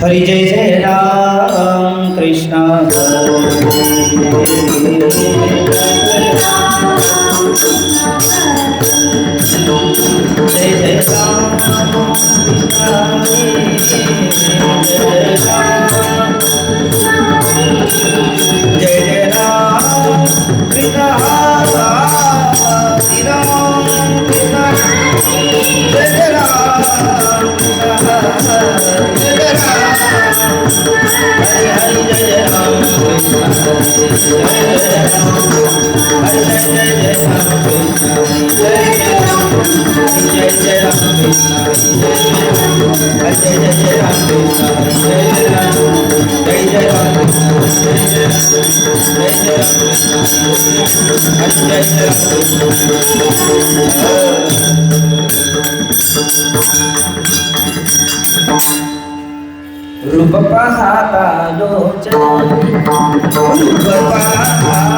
हरि जय जय राम कृष्ण जय जय राम जय जय राम कृष्ण जय जय राम हरि हरि जय राम जय जय राम हरि जय जय राम जय जय राम हरि जय जय राम जय जय राम जय जय राम हरि जय रूप पाहता लोचन रूप पाहता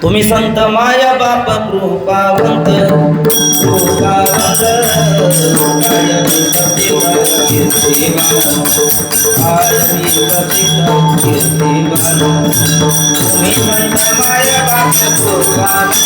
तुम्ही संत माया बाप कृपावंत कृपावंत तुम्ही संत माया बाप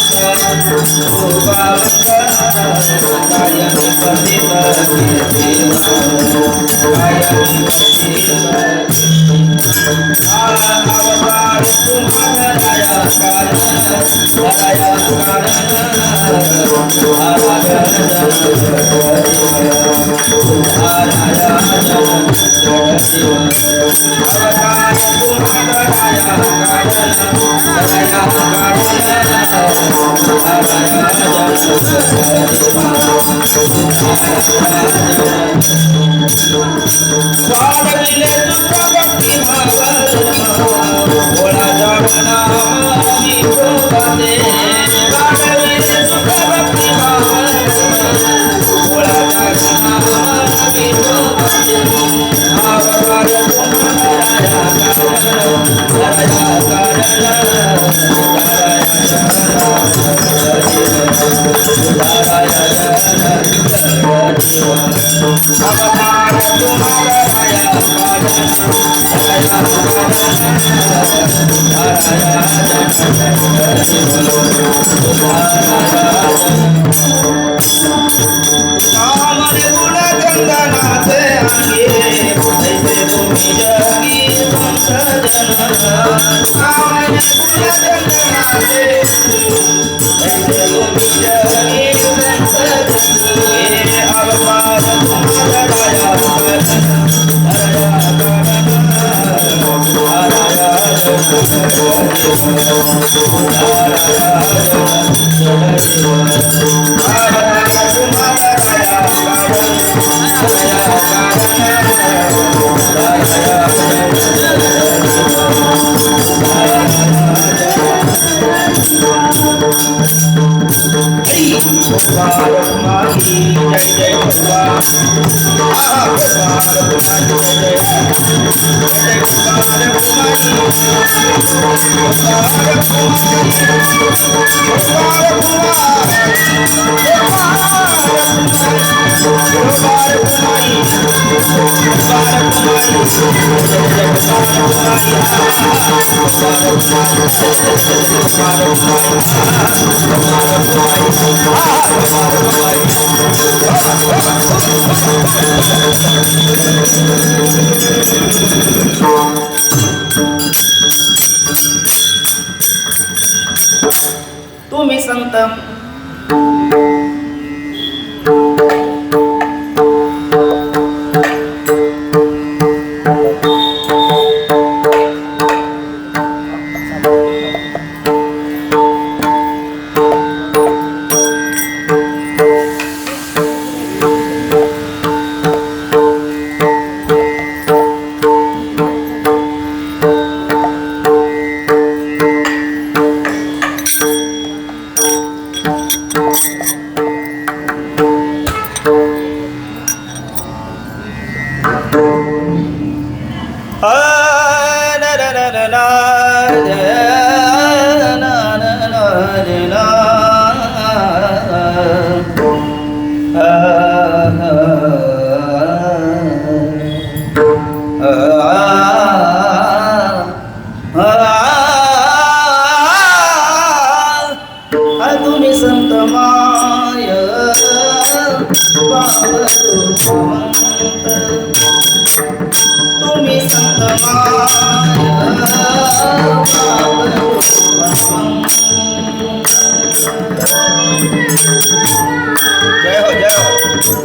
गुणगंधनाचे अंगे ऐसे तुम्ही जगी गुणगंधनाचे ऐसे तुम्ही जगी अवतार तुम्हाला तुम्ही संत तुम्ही संत माय तुम्ही संत जय हो जय हो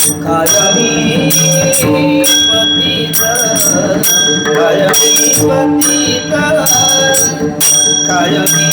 कायमी पतित कायमी पतित कायमी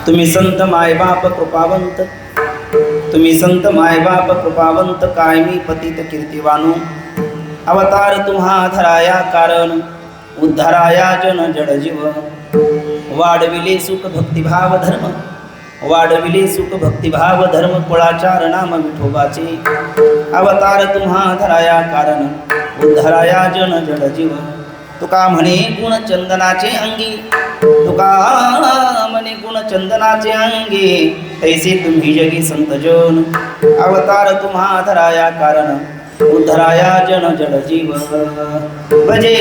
तुम्ही संत मायबाप कृपावंत, तुम्ही संत मायबाप कृपावंत, कायमी पतित कीर्तिवानो, अवतार तुम्हा धराया कारण, उद्धाराया जन जड जीव, वाढविले सुख भक्तिभाव धर्म, वाढविले सुख भक्तिभाव धर्म, कुळाचार नाम विठोबाचे, अवतार तुम्हा धराया कारण, उद्धाराया जन जड जीव. तुका म्हणे गुण चंदनाचे अंगी, तुका म्हणे गुण चंदनाचे अंगी, तैसे तुम्ही जगी संत जन, अवतार तुम्हा धराया कारण, उद्धराया जन जड जीव. भजे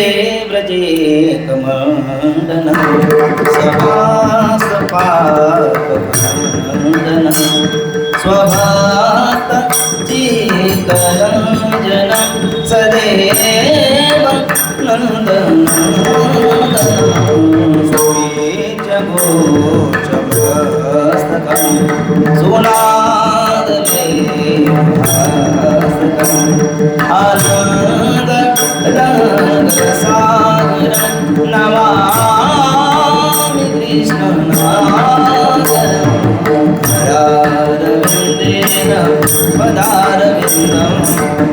ब्रजे कमंडन, सभास पापखंडन, स्वभात चित्तरंजन, सदैव नंदन सोनादले आनंद रंग सागर, नमामि कृष्ण नागरं, करारविंदेन पदारविंदं,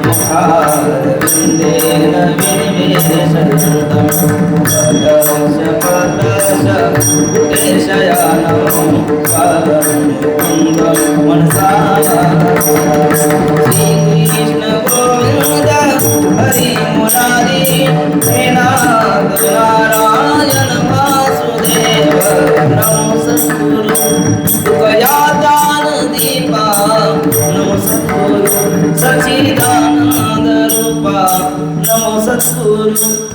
मुखारविंदेन विनिवेशयन्तं, पदश पदश कुटेशयानं, पादं मुकुन्दं मनसा. श्रीकृष्ण गोविंद हरि मुरारी, हे नाथ नारायण वासुदेव, नमो सद्गुरु तुकया दान दीपा, नमो सद्गुरु सच्चिदानंद रूपा, नमो सद्गुरु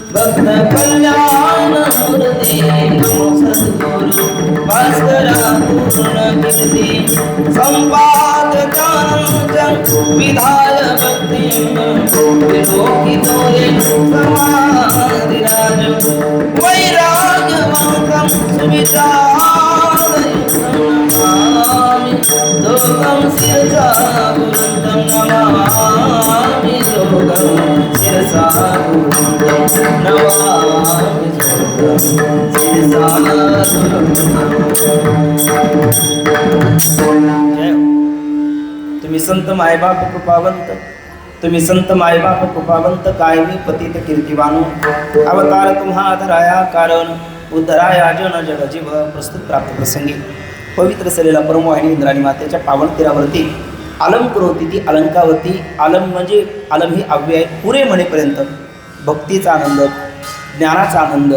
भक्त कल्याण मूर्ति, नमो सद्गुरु भास्करा पूर्ण कीर्ति, संपादकानंद विधाय भक्ति, विलोकितोरे समाधिराज, वैराग्यवन्तं सुविचारयुक्तं नमामि, लोकं शिरसा गुरुं नमामि, लोकं शिरसा गुरुं नमामि, लोकं शिरसा गुरुं. तुम्ही संत मायबाप कृपावंत, तुम्ही संत मायबाप कृपावंत, कायमी पतित कीर्तिवानो, अवतार तुम्हा धराया कारण, उद्धराया जन जड जीव. प्रस्तुत प्राप्त प्रसंगी पवित्र असलेला परमवाहिनी इंद्राणी मातेच्या पावन तीरावरती आलम करोती ती अलंकावती. आलम म्हणजे आलम ही अव्यय पुरे म्हणेपर्यंत भक्तीचा आनंद, ज्ञानाचा आनंद,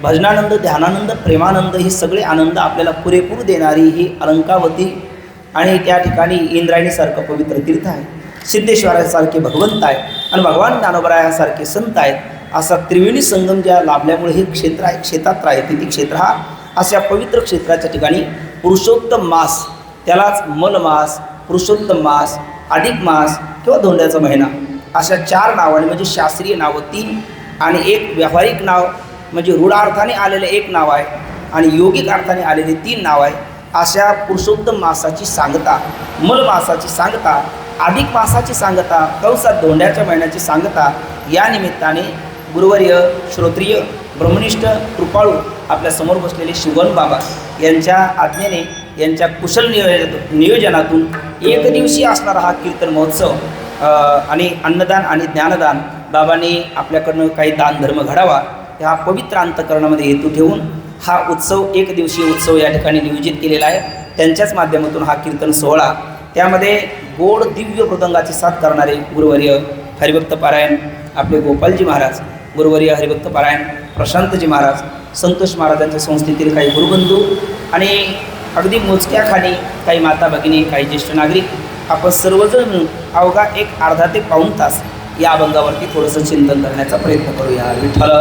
भजनानंद, ध्यानानंद, प्रेमानंद ही सगळे आनंद आपल्याला पुरेपूर देणारी ही अलंकावती. आणि त्या ठिकाणी इंद्रायणीसारखं पवित्र तीर्थ आहे, सिद्धेश्वरासारखे भगवंत आहे आणि भगवान ज्ञानोबरायासारखे संत आहेत. असा त्रिवेणी संगम ज्या लाभल्यामुळे हे क्षेत्र आहे, क्षेत्रात राहते ती क्षेत्र हा अशा पवित्र क्षेत्राच्या ठिकाणी पुरुषोत्तम मास, त्यालाच मलमास, पुरुषोत्तम मास, अधिक मास किंवा धोंड्याचा महिना अशा 4 नावाने म्हणजे शास्त्रीय नावं 3 आणि एक व्यावहारिक नाव म्हणजे रूढार्थाने आलेले एक नाव आहे आणि योगिक अर्थाने आलेले 3 नाव आहे. अशा पुरुषोत्तम मासाची सांगता, मल मासाची सांगता, अधिक मासाची सांगता, कंसात धोंड्याच्या महिन्याची सांगता या निमित्ताने गुरुवर्य श्रोत्रिय ब्रह्मनिष्ठ कृपाळू आपल्या समोर बसलेले शिवन बाबा यांच्या आज्ञेने यांच्या कुशल नियोजनातून एक दिवशी असणारा हा कीर्तन महोत्सव आणि अन्नदान आणि ज्ञानदान बाबांनी आपल्याकडनं काही दानधर्म घडावा ह्या पवित्र अंतःकरणामध्ये हेतू ठेवून हा उत्सव एक दिवसीय उत्सव या ठिकाणी नियोजित केलेला आहे. त्यांच्याच माध्यमातून हा कीर्तन सोहळा त्यामध्ये गोड दिव्य मृदंगाची साथ करणारे गुरुवर्य हरिभक्त पारायण आपले गोपालजी महाराज, गुरुवर्य हरिभक्त पारायण प्रशांतजी महाराज, संतोष महाराजांच्या संस्थेतील काही गुरुबंधू आणि अगदी मोजक्या खाली काही माता भगिनी, काही ज्येष्ठ नागरिक आपण सर्वजण मिळून अवघा एक अर्धा ते पाऊण तास या अभंगावरती थोडंसं चिंतन करण्याचा प्रयत्न करूया. विठ्ठल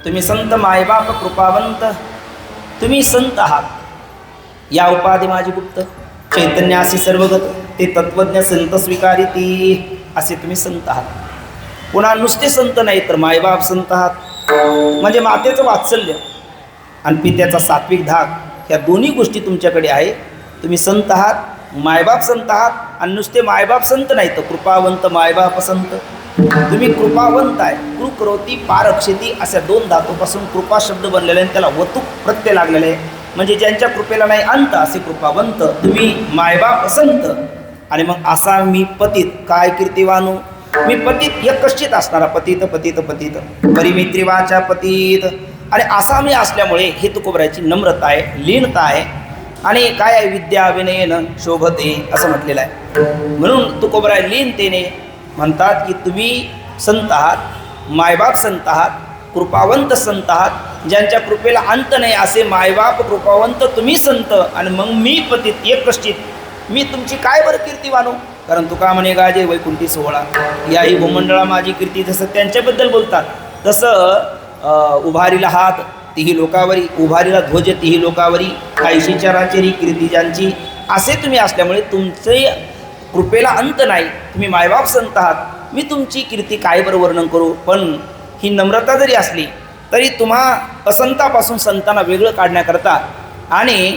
तुम्ही संत मायबाप कृपावंत, तुम्ही संत आहात, या उपाधी माझी गुप्त, चैतन्यासी सर्वगत, ते तत्वज्ञ संत स्वीकारिती, असे तुम्ही संत आहात. पुन्हा नुसते संत नाही तर मायबाप संत आहात, म्हणजे मातेचं वात्सल्य आणि पित्याचा सात्विक धाक ह्या दोन्ही गोष्टी तुमच्याकडे आहे. तुम्ही संत आहात, मायबाप संत आहात आणि नुसते मायबाप संत नाही तर कृपावंत मायबाप संत. तुम्ही कृपावंत आहे. कृ करोती पारक्षेती अशा 2 धातूपासून कृपा शब्द बनलेले आणि त्याला वतुक प्रत्यय लागलेले आहे, म्हणजे ज्यांच्या कृपेला नाही अंत असे कृपावंत. तुम्ही मायबाप संत आणि मग असा मी पतित, काय कीर्तिवानू, मी पतित एक कश्चित असणारा, पतित पतित पतित परिमित्री वाचा पतित. आणि असा मी असल्यामुळे हे तुकोबराची नम्रता आहे, लीनता आहे आणि काय आहे, विद्या विनयन शोभते असं म्हटलेलं आहे. म्हणून तुकोबराय लीनतेने म्हणतात की तुम्ही संत आहात, मायबाप संत आहात, कृपावंत संत आहात, ज्यांच्या कृपेला अंत नाही असे मायबाप कृपावंत तुम्ही संत आणि मग मी पतित एक कष्टित, मी तुमची काय बरं कीर्ती वानू. कारण तुका म्हणे गाजे वैकुंठी सोहळा, याही भूमंडळा माझी कीर्ती. जसं त्यांच्याबद्दल बोलतात तसं उभारीला हात तीही लोकावरी, उभारीला ध्वज तीही लोकावरी, कायशी चराचरी कीर्ती ज्यांची, असे तुम्ही असल्यामुळे तुमचे कृपेला अंत नाही. तुम्ही मायबाप संत आहात, मी तुमची कीर्ती काय बरं वर्णन करू. पण ही नम्रता जरी असली तरी तुम्हा असंतापासून संतांना वेगळं काढण्याकरता आणि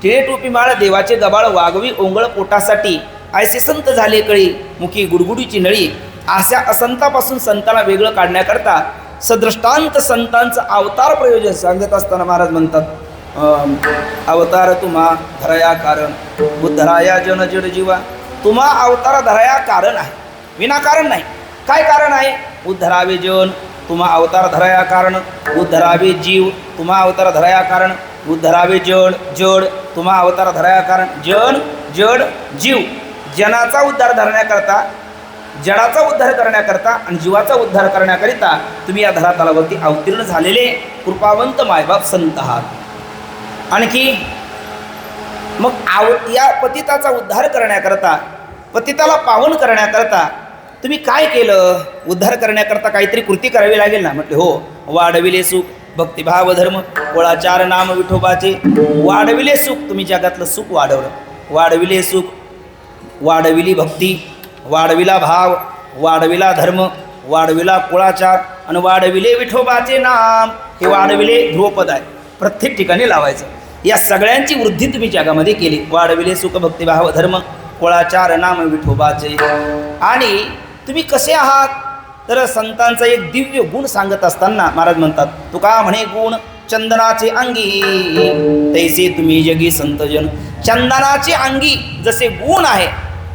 टिळे टोपी माळ देवाचे गबाळ वागवी ओंगळ पोटासाठी, ऐसे संत झाले कळी मुखी गुडगुडीची नळी, अशा असंतापासून संतांना वेगळं काढण्याकरता सदृष्टांत संतांचं अवतार प्रयोजन सांगत असताना महाराज म्हणतात अवतार तुम्हा धराया कारण, बुद्धराया जन जड जीवा. तुम्हा अवतार धराया कारण आहे, विनाकारण नाही. काय कारण आहे, उद्धरावे जन, तुम्हा अवतार धराया कारण, उद्धरावे जीव, तुम्हा अवतार धराया कारण, उद्धरावे जड, जड तुम्हा अवतार धराया कारण, जन जड जीव. जनाचा उद्धार धरण्याकरता, जडाचा उद्धार करण्याकरता आणि जीवाचा उद्धार करण्याकरिता तुम्ही या धरातलावरती अवतीर्ण झालेले कृपावंत मायबाप संत आहात. आणखी मग या पतिताचा उद्धार करण्याकरता, पतिताला पावन करण्याकरता तुम्ही काय केलं. उद्धार करण्याकरता काहीतरी कृती करावी लागेल ना. म्हटले हो, वाढविले सुख भक्तिभाव धर्म कोळाचार नाम विठोबाचे. वाढविले सुख, तुम्ही जगातलं सुख वाढवलं, वाढविले सुख, वाढविली भक्ती, वाढविला भाव, वाढविला धर्म, वाढविला कुळाचार आणि वाढविले विठोबाचे नाम. हे वाढविले ध्रुवपद आहे, प्रत्येक ठिकाणी लावायचं. या सगळ्यांची वृद्धी तुम्ही जगामध्ये केली. वाढविले सुख भक्तिभाव धर्म कुळाचार नाम विठोबाचे. आणि तुम्ही कसे आहात तर संतांचा एक दिव्य गुण सांगत असताना महाराज म्हणतात तुका म्हणे गुण चंदनाचे अंगी, तैसे तुम्ही जगी संतजन. चंदनाचे अंगी जसे गुण आहे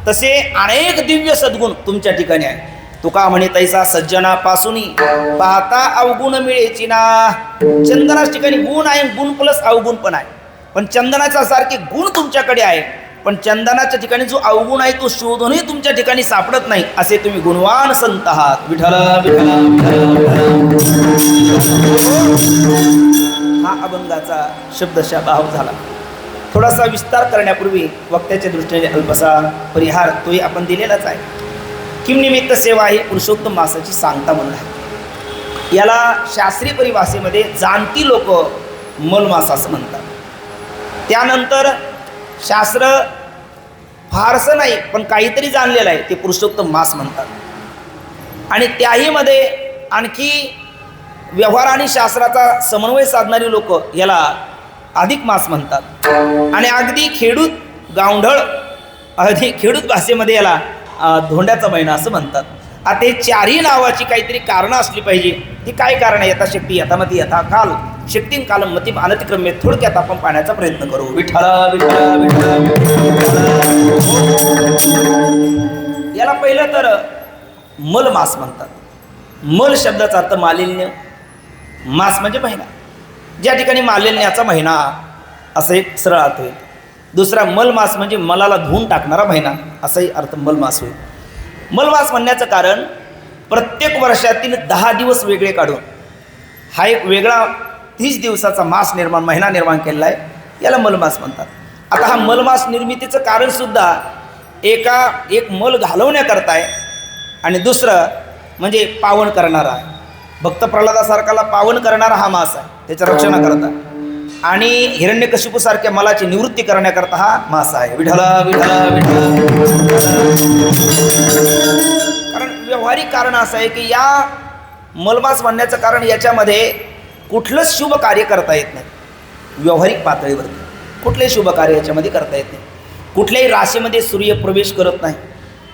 तसे अनेक दिव्य सद्गुण तुमच्या ठिकाणी आहे. तुका म्हणे तैसा सज्जनापासून पाहता अवगुण मिळेची ना. चंदनाच्या ठिकाणी गुण आहे, गुण प्लस अवगुण पण आहे. पण चंदनाचा सारखे गुण तुमच्याकडे आहे, पण चंदनाच्या ठिकाणी जो अवगुण आहे तो शोधूनही तुमच्या ठिकाणी सापडत नाही. असे तुम्ही गुणवान संत आहात. विठ्ठल विठ्ठल हा अभंगाचा शब्दशः भाव झाला. थोडासा विस्तार करण्यापूर्वी वक्त्याच्या दृष्टीने अल्पसा परिहार तोही आपण दिलेलाच आहे. किम निमित्त सेवा ही पुरुषोत्तम मासाची सांगता म्हणून आहे. याला शास्त्रीय परिभाषेमध्ये जाणती लोक मलमास असं म्हणतात. त्यानंतर शास्त्र फारसं नाही पण काहीतरी जाणलेलं आहे ते पुरुषोत्तम मास म्हणतात. आणि त्याहीमध्ये आणखी व्यवहार आणि शास्त्राचा समन्वय साधणारी लोक याला अधिक मास म्हणतात. आणि अगदी खेडूत गावढळ अगदी खेडूत भाषेमध्ये याला धोंड्याचा महिना असं म्हणतात. आता हे चारही नावाची काहीतरी कारणं असली पाहिजे. ती काय कारण आहे? यथाशक्ती यथामती यथा काल शक्ती कालम मती अनतिक्रम्य. थोडक्यात आपण पाहण्याचा प्रयत्न करू. विठ्ठला विठ्ठला विठ्ठला. याला पहिलं तर मल मास म्हणतात. मल शब्दाचा अर्थ मालिन्य, मास म्हणजे महिना. ज्या ठिकाणी मालिन्याचा महिना असा एक सरळ अर्थ होईल. दुसरा मलमास म्हणजे मलाला धुवून टाकणारा महिना असाही अर्थ मलमास होईल. मलमास म्हणण्याचं कारण प्रत्येक वर्षातील 10 दिवस वेगळे काढून हा एक वेगळा 30 दिवसाचा मास महिना निर्माण केलेला आहे. याला मलमास म्हणतात. आता हा मलमास निर्मितीचं कारणसुद्धा एक मल घालवण्याकरता आहे आणि दुसरं म्हणजे पावन करणारा आहे. भक्त प्रल्हादासारखाला पावन करणारा हा मास आहे त्याच्या रक्षणाकरता. आणि हिरण्यकशिपूसारख्या मलाची निवृत्ती करण्याकरता हा मास आहे. विठ्ठला विठ्ठला विठ्ठला. कारण व्यावहारिक कारण असं आहे की या मलमास म्हणण्याचं कारण याच्यामध्ये कुठलंच शुभ कार्य करता येत नाही. व्यावहारिक पातळीवरती कुठलंही शुभ कार्य याच्यामध्ये करता येत नाही. कुठल्याही राशीमध्ये सूर्य प्रवेश करत नाही.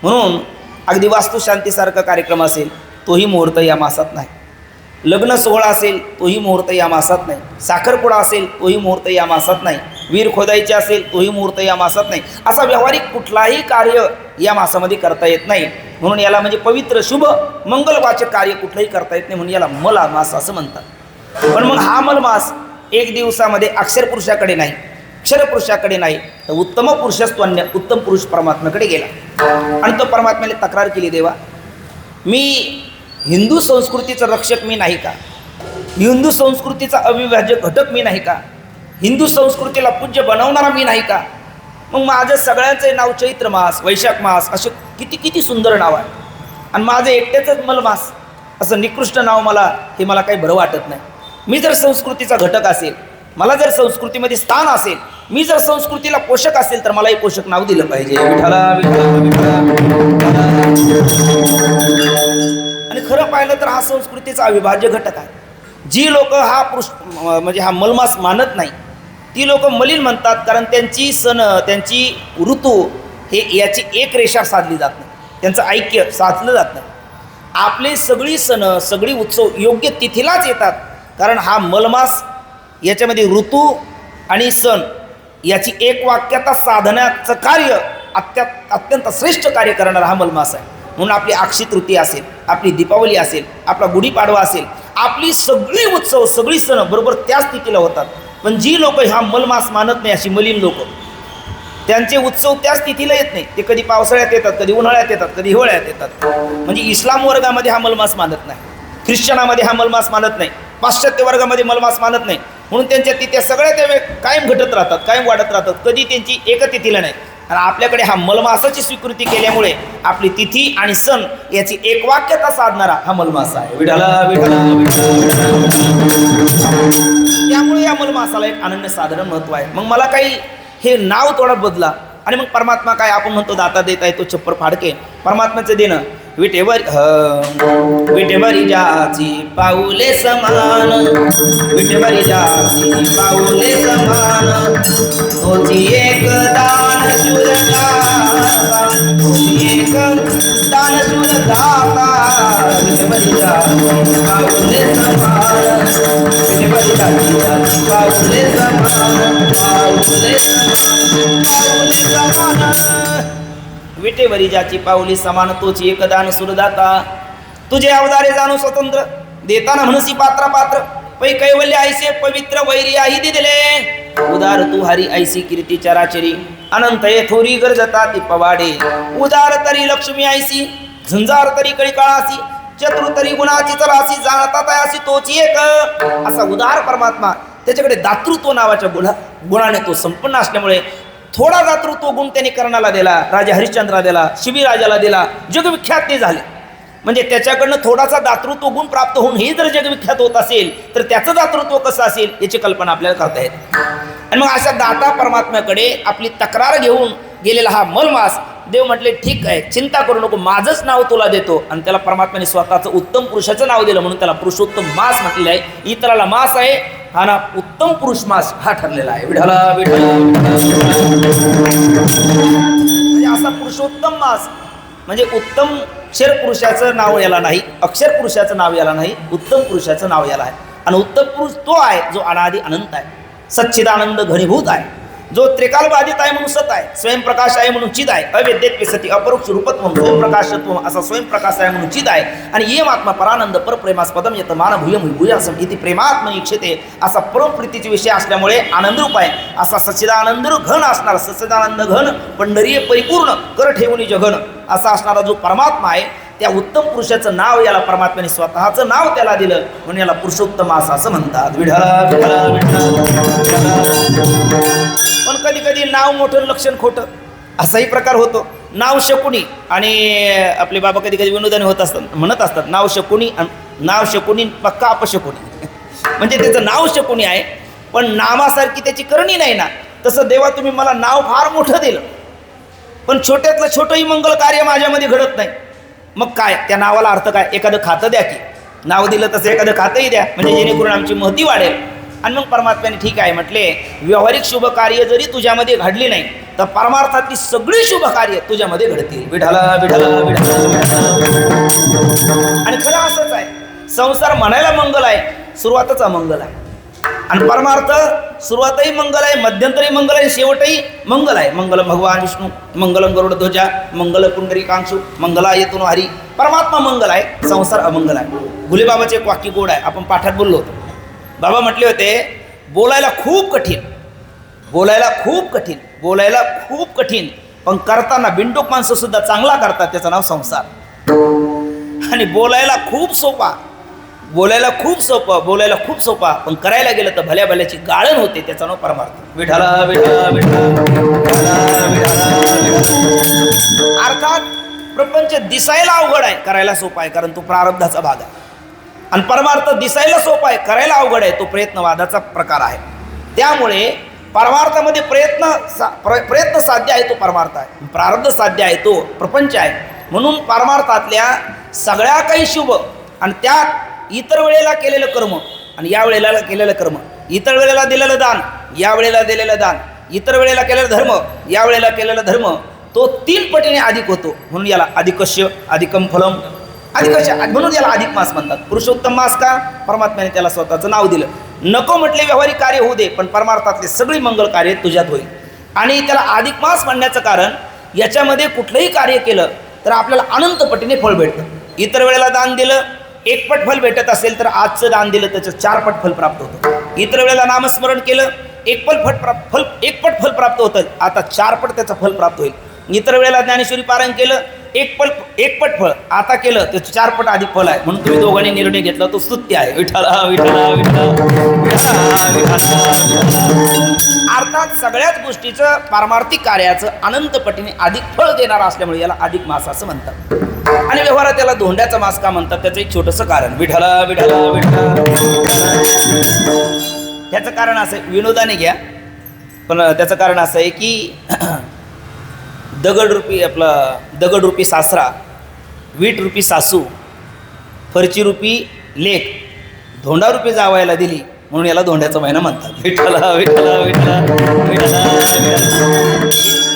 म्हणून अगदी वास्तुशांतीसारखा कार्यक्रम असेल तोही मुहूर्त या मासात नाही. लग्न सोहळा असेल तोही मुहूर्त या मासात नाही. साखरपुडा असेल तोही मुहूर्त या मासात नाही. वीर खोदायचे असेल तोही मुहूर्त या मासात नाही. असा व्यावहारिक कुठलाही कार्य या मासामध्ये करता येत नाही. म्हणून याला म्हणजे पवित्र शुभ मंगलवाचक कार्य कुठलंही करता येत नाही. म्हणून याला मल मास असं म्हणतात. पण मग हा मलमास एक दिवसामध्ये अक्षर पुरुषाकडे नाही, क्षरपुरुषाकडे नाही, तर उत्तम पुरुषस्त्वन्य उत्तम पुरुष परमात्म्याकडे गेला. आणि तो परमात्म्याने तक्रार केली, देवा मी हिंदू संस्कृतीचं रक्षक मी नाही का? हिंदू संस्कृतीचा अविभाज्य घटक मी नाही का? हिंदू संस्कृतीला पूज्य बनवणारा मी नाही का? मग माझं सगळ्यांचं नाव चैत्र मास, वैशाख मास असे किती किती सुंदर नाव आहे आणि माझं एकट्याचंच मलमास असं निकृष्ट नाव मला काही बरं वाटत नाही. मी जर संस्कृतीचा घटक असेल, मला जर संस्कृतीमध्ये स्थान असेल, मी जर संस्कृतीला पोषक असेल तर मलाही पोषक नाव दिलं पाहिजे. विठ्ठला विठ्ठला विठ्ठला. आणि खरं पाहिलं तर हा संस्कृतीचा अविभाज्य घटक आहे. जी लोक म्हणजे हा मलमास मानत नाही ती लोक मलिन म्हणतात. कारण त्यांची सण, त्यांची ऋतू हे याची एक रेषा साधली जात नाही, त्यांचं ऐक्य साधलं जात नाही. आपले सगळी सण, सगळी उत्सव योग्य तिथीलाच येतात. कारण हा मलमास याच्यामध्ये ऋतू आणि सण याची एक वाक्यता साधण्याचं कार्य अत्यंत श्रेष्ठ कार्य करणारा हा मलमास आहे. म्हणून आपली अक्षय तृतीया असेल, आपली दीपावली असेल, आपला गुढीपाडवा असेल, आपली सगळी उत्सव, सगळी सण बरोबर त्याच तिथीला होतात. पण जी लोक हा मलमास मानत नाही अशी मलिन लोक, त्यांचे उत्सव त्याच तिथीला येत नाही. ते कधी पावसाळ्यात येतात, कधी उन्हाळ्यात येतात, कधी हिवाळ्यात येतात. म्हणजे इस्लाम वर्गामध्ये हा मलमास मानत नाही, ख्रिश्चनामध्ये हा मलमास मानत नाही, पाश्चात्य वर्गामध्ये मलमास मानत नाही. म्हणून त्यांच्या तिथ्या सगळ्या त्या कायम घटत राहतात, कायम वाढत राहतात, कधी त्यांची एक तिथीला नाही. आणि आपल्याकडे हा मलमासाची स्वीकृती केल्यामुळे आपली तिथी आणि सण याची एक वाक्यता साधणारा हा मलमास आहे. विठ्ठला विठ्ठला विठ्ठला. त्यामुळे या मलमासाला एक अनन्यसाधारण महत्त्व आहे. मग मला काही हे नाव थोडं बदला आणि मग परमात्मा काय आपण म्हणतो दाता देत आहे तो छप्पर फाडके. परमात्म्याचं देणं विटेवरी जाची पाऊले समान, विटेवरी जाची पाऊले समान, तोची एक दान शूर दाता, तोची एक दान शूर दाता. विटेवरी जाची पाऊले समान, विटेवरी जाची पाऊले समान, पाऊले समान. विटेवरी ज्याची पाऊली समान, तोची एकदान सुरदाता. तुझे अवतारे जाणू स्वतंत्र, देताना म्हणसी पात्र पात्र. पै कैवल्य ऐसे पवित्र वैरी आई दिले, उदार तू हरी ऐसी कीर्ती चराचरी. अनंत ये थोरी गरजता ती पवाडे, उदार तरी लक्ष्मी ऐसी, झुंजार तरी कळी काळासी, चतुर तरी गुणाची चलासी, जाणता तयासी तोची एक. असा उदार परमात्मा, त्याच्याकडे दातृत्व नावाच्या गुणाने तो संपन्न असल्यामुळे थोडा दातृत्व गुण त्याने कर्णाला दिला, राजा हरिश्चंद्राला दिला, शिबिराजाला दिला, जगविख्यात ते झाले. म्हणजे त्याच्याकडनं थोडासा दातृत्व गुण प्राप्त होऊन हे जर जगविख्यात होत असेल तर त्याचं दातृत्व कसं असेल याची कल्पना आपल्याला करता येते. आणि मग अशा दाता परमात्म्याकडे आपली तक्रार घेऊन गेलेला हा मलमास देव म्हटले ठीक आहे, चिंता करू नको, माझंच नाव तुला देतो. आणि त्याला परमात्म्याने स्वतःचं उत्तम पुरुषाचं नाव दिलं, म्हणून त्याला पुरुषोत्तम मास म्हटलेलं आहे. इतराला मास आहे, हा ना उत्तम पुरुष मास हा ठरलेला आहे. विठाला विठाला म्हणजे असा पुरुषोत्तम मास म्हणजे उत्तम अक्षर पुरुषाचं नाव याला नाही, अक्षर पुरुषाचं नाव याला नाही, उत्तम पुरुषाचं नाव याला आहे. आणि उत्तम पुरुष तो आहे जो अनादि अनंत आहे, सच्चिदानंद घनीभूत आहे, जो त्रिकालबाधित आहे म्हणून सत आहे, स्वयंप्रकाश आहे म्हणून चिद आहे, अवेद्यत्वे सती अपरोक्ष रूपत्व स्वयंप्रकाशत्व असा स्वयंप्रकाश आहे म्हणून चिद आहे. आणि येम आत्मा परानंद परप्रेमास्पदम येत मान भूयम भूयासम इति प्रेमात्मनी इच्छिते असा परमप्रीतीचे विषय असल्यामुळे आनंदरूप आहे. असा सच्चिदानंद घन असणारा, सच्चिदानंद घन पंढरीय परिपूर्ण कर ठेवणी जघन असा असणारा जो परमात्मा आहे, त्या उत्तम पुरुषाचं नाव याला परमात्म्याने स्वतःचं नाव त्याला दिलं, म्हणून याला पुरुषोत्तम असं म्हणतात. विठला विठला विठला. पण कधी कधी नाव मोठं लक्षण खोटं असाही प्रकार होतो. नाव शकुनी आणि आपले बाबा कधी कधी विनोदाने होत असतात, म्हणत असतात नाव शकुनी, नाव शकुनी पक्का अपशकुनी. म्हणजे त्याचं नाव शकुनी आहे पण नामासारखी त्याची करणी नाही ना. तसं देवा तुम्ही मला नाव फार मोठं दिलं पण छोट्यातलं छोटंही मंगल कार्य माझ्यामध्ये घडत नाही. मग काय त्या नावाला अर्थ काय? एखादं खातं द्या की, नाव दिलं तसं एखादं खातंही द्या म्हणजे जेणेकरून आमची महती वाढेल. आणि मग परमात्म्याने ठीक आहे म्हटले, व्यावहारिक शुभ कार्य जरी तुझ्यामध्ये घडली नाही तर परमार्थातली सगळी शुभ कार्य तुझ्यामध्ये घडतील. विठाला विठाला विठाला. आणि खरं असंच आहे, संसार म्हणायला मंगल आहे, सुरुवातच अमंगल आहे. आणि परमार्थ सुरुवातही मंगल आहे, मध्यंतरी मंगल आहे, शेवटही मंगल आहे. मंगलम भगवान विष्णू, मंगलम गरुडध्वजा, मंगल पुंडरीकांशु, मंगला येतून हरी. परमात्मा मंगल आहे, संसार अमंगल आहे. भुलेबाबाचे एक वाक्य गोड आहे, आपण पाठात बोललो होतो. बाबा म्हटले होते, बोलायला खूप कठीण, बोलायला खूप कठीण, बोलायला खूप कठीण, पण करताना बिंडोक माणसं सुद्धा चांगला करतात, त्याचं नाव संसार. आणि बोलायला खूप सोपा, बोलायला खूप सोपं, बोलायला खूप सोपा, पण करायला गेलं तर भल्या भल्याची गाळण होते, त्याचं नाव परमार्थ. विठाला विठाला विठाला. अर्थात प्रपंच दिसायला अवघड आहे, करायला सोपा आहे, कारण तो प्रारब्धाचा भाग आहे. आणि परमार्थ दिसायला सोपा आहे, करायला अवघड आहे, तो प्रयत्नवादाचा प्रकार आहे. त्यामुळे परमार्थामध्ये प्रयत्न साध्य आहे तो परमार्थ आहे, प्रारब्ध साध्य आहे तो प्रपंच आहे. म्हणून परमार्थातल्या सगळ्या काही शुभ आणि त्यात इतर वेळेला केलेलं कर्म आणि या वेळेला केलेलं कर्म, इतर वेळेला दिलेलं दान, या वेळेला दिलेलं दान, इतर वेळेला केलेला धर्म, या वेळेला केलेला धर्म, तो 3 पटीने अधिक होतो. म्हणून याला अधिकस्य, अधिकम फलम, अधिकस्य, म्हणून याला अधिक मास म्हणतात. पुरुषोत्तम मास का? परमात्म्याने त्याला स्वतःचं नाव दिलं. नको म्हटले व्यावहारिक कार्य होऊ दे, पण परमार्थातले सगळी मंगल कार्य तुझ्यात होईल. आणि त्याला अधिक मास म्हणण्याचं कारण, याच्यामध्ये कुठलंही कार्य केलं तर आपल्याला अनंत पटीने फळ भेटतं. इतर वेळेला दान दिलं 1 पट फल भेटत असेल तर आजचं दान दिलं त्याचं 4 पट फल प्राप्त होतं. इतर वेळेला नामस्मरण केलं 1 पट फल प्राप्त होतं, आता 4 पट त्याचं फल प्राप्त होईल. इतर वेळेला ज्ञानेश्वरी पारायण केलं 1 पट फळ, आता केलं त्याचं 4 पट अधिक फल आहे. म्हणून तुम्ही दोघांनी निर्णय घेतला, तो स्तुत्य आहे. विठाला विठाला विठाला. अर्थात सगळ्याच गोष्टीचं पारमार्थिक कार्याचं अनंत पटीने अधिक फळ देणारा असल्यामुळे याला अधिक मास असं म्हणतात. आणि व्यवहारात त्याला धोंड्याचा मास का म्हणतात, त्याचं एक छोटंसं कारण. विठाला विठाला विठाला. त्याचं कारण असं आहे, विनोदाने घ्या, पण त्याचं कारण असं आहे की दगडरूपी सासरा, वीटरूपी सासू, फरचीरूपी लेक धोंडारूपी जावायला दिली, म्हणून याला धोंड्याचा महिना म्हणतात. विठ्ठला विठ्ठला विठ्ठला विठ्ठला.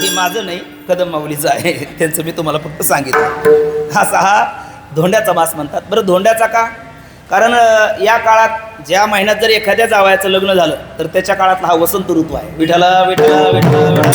हे माझं नाही, कदम माऊलीचं आहे, त्यांचं मी तुम्हाला फक्त सांगितलं. असा हा धोंड्याचा मास म्हणतात. बरं, धोंड्याचा का? कारण या काळात ज्या महिन्यात जर एखाद्या जावयाचं लग्न झालं तर त्याच्या काळातला हा वसंत ऋतू आहे. विठ्ठला विठ्ठला विठ्ठला.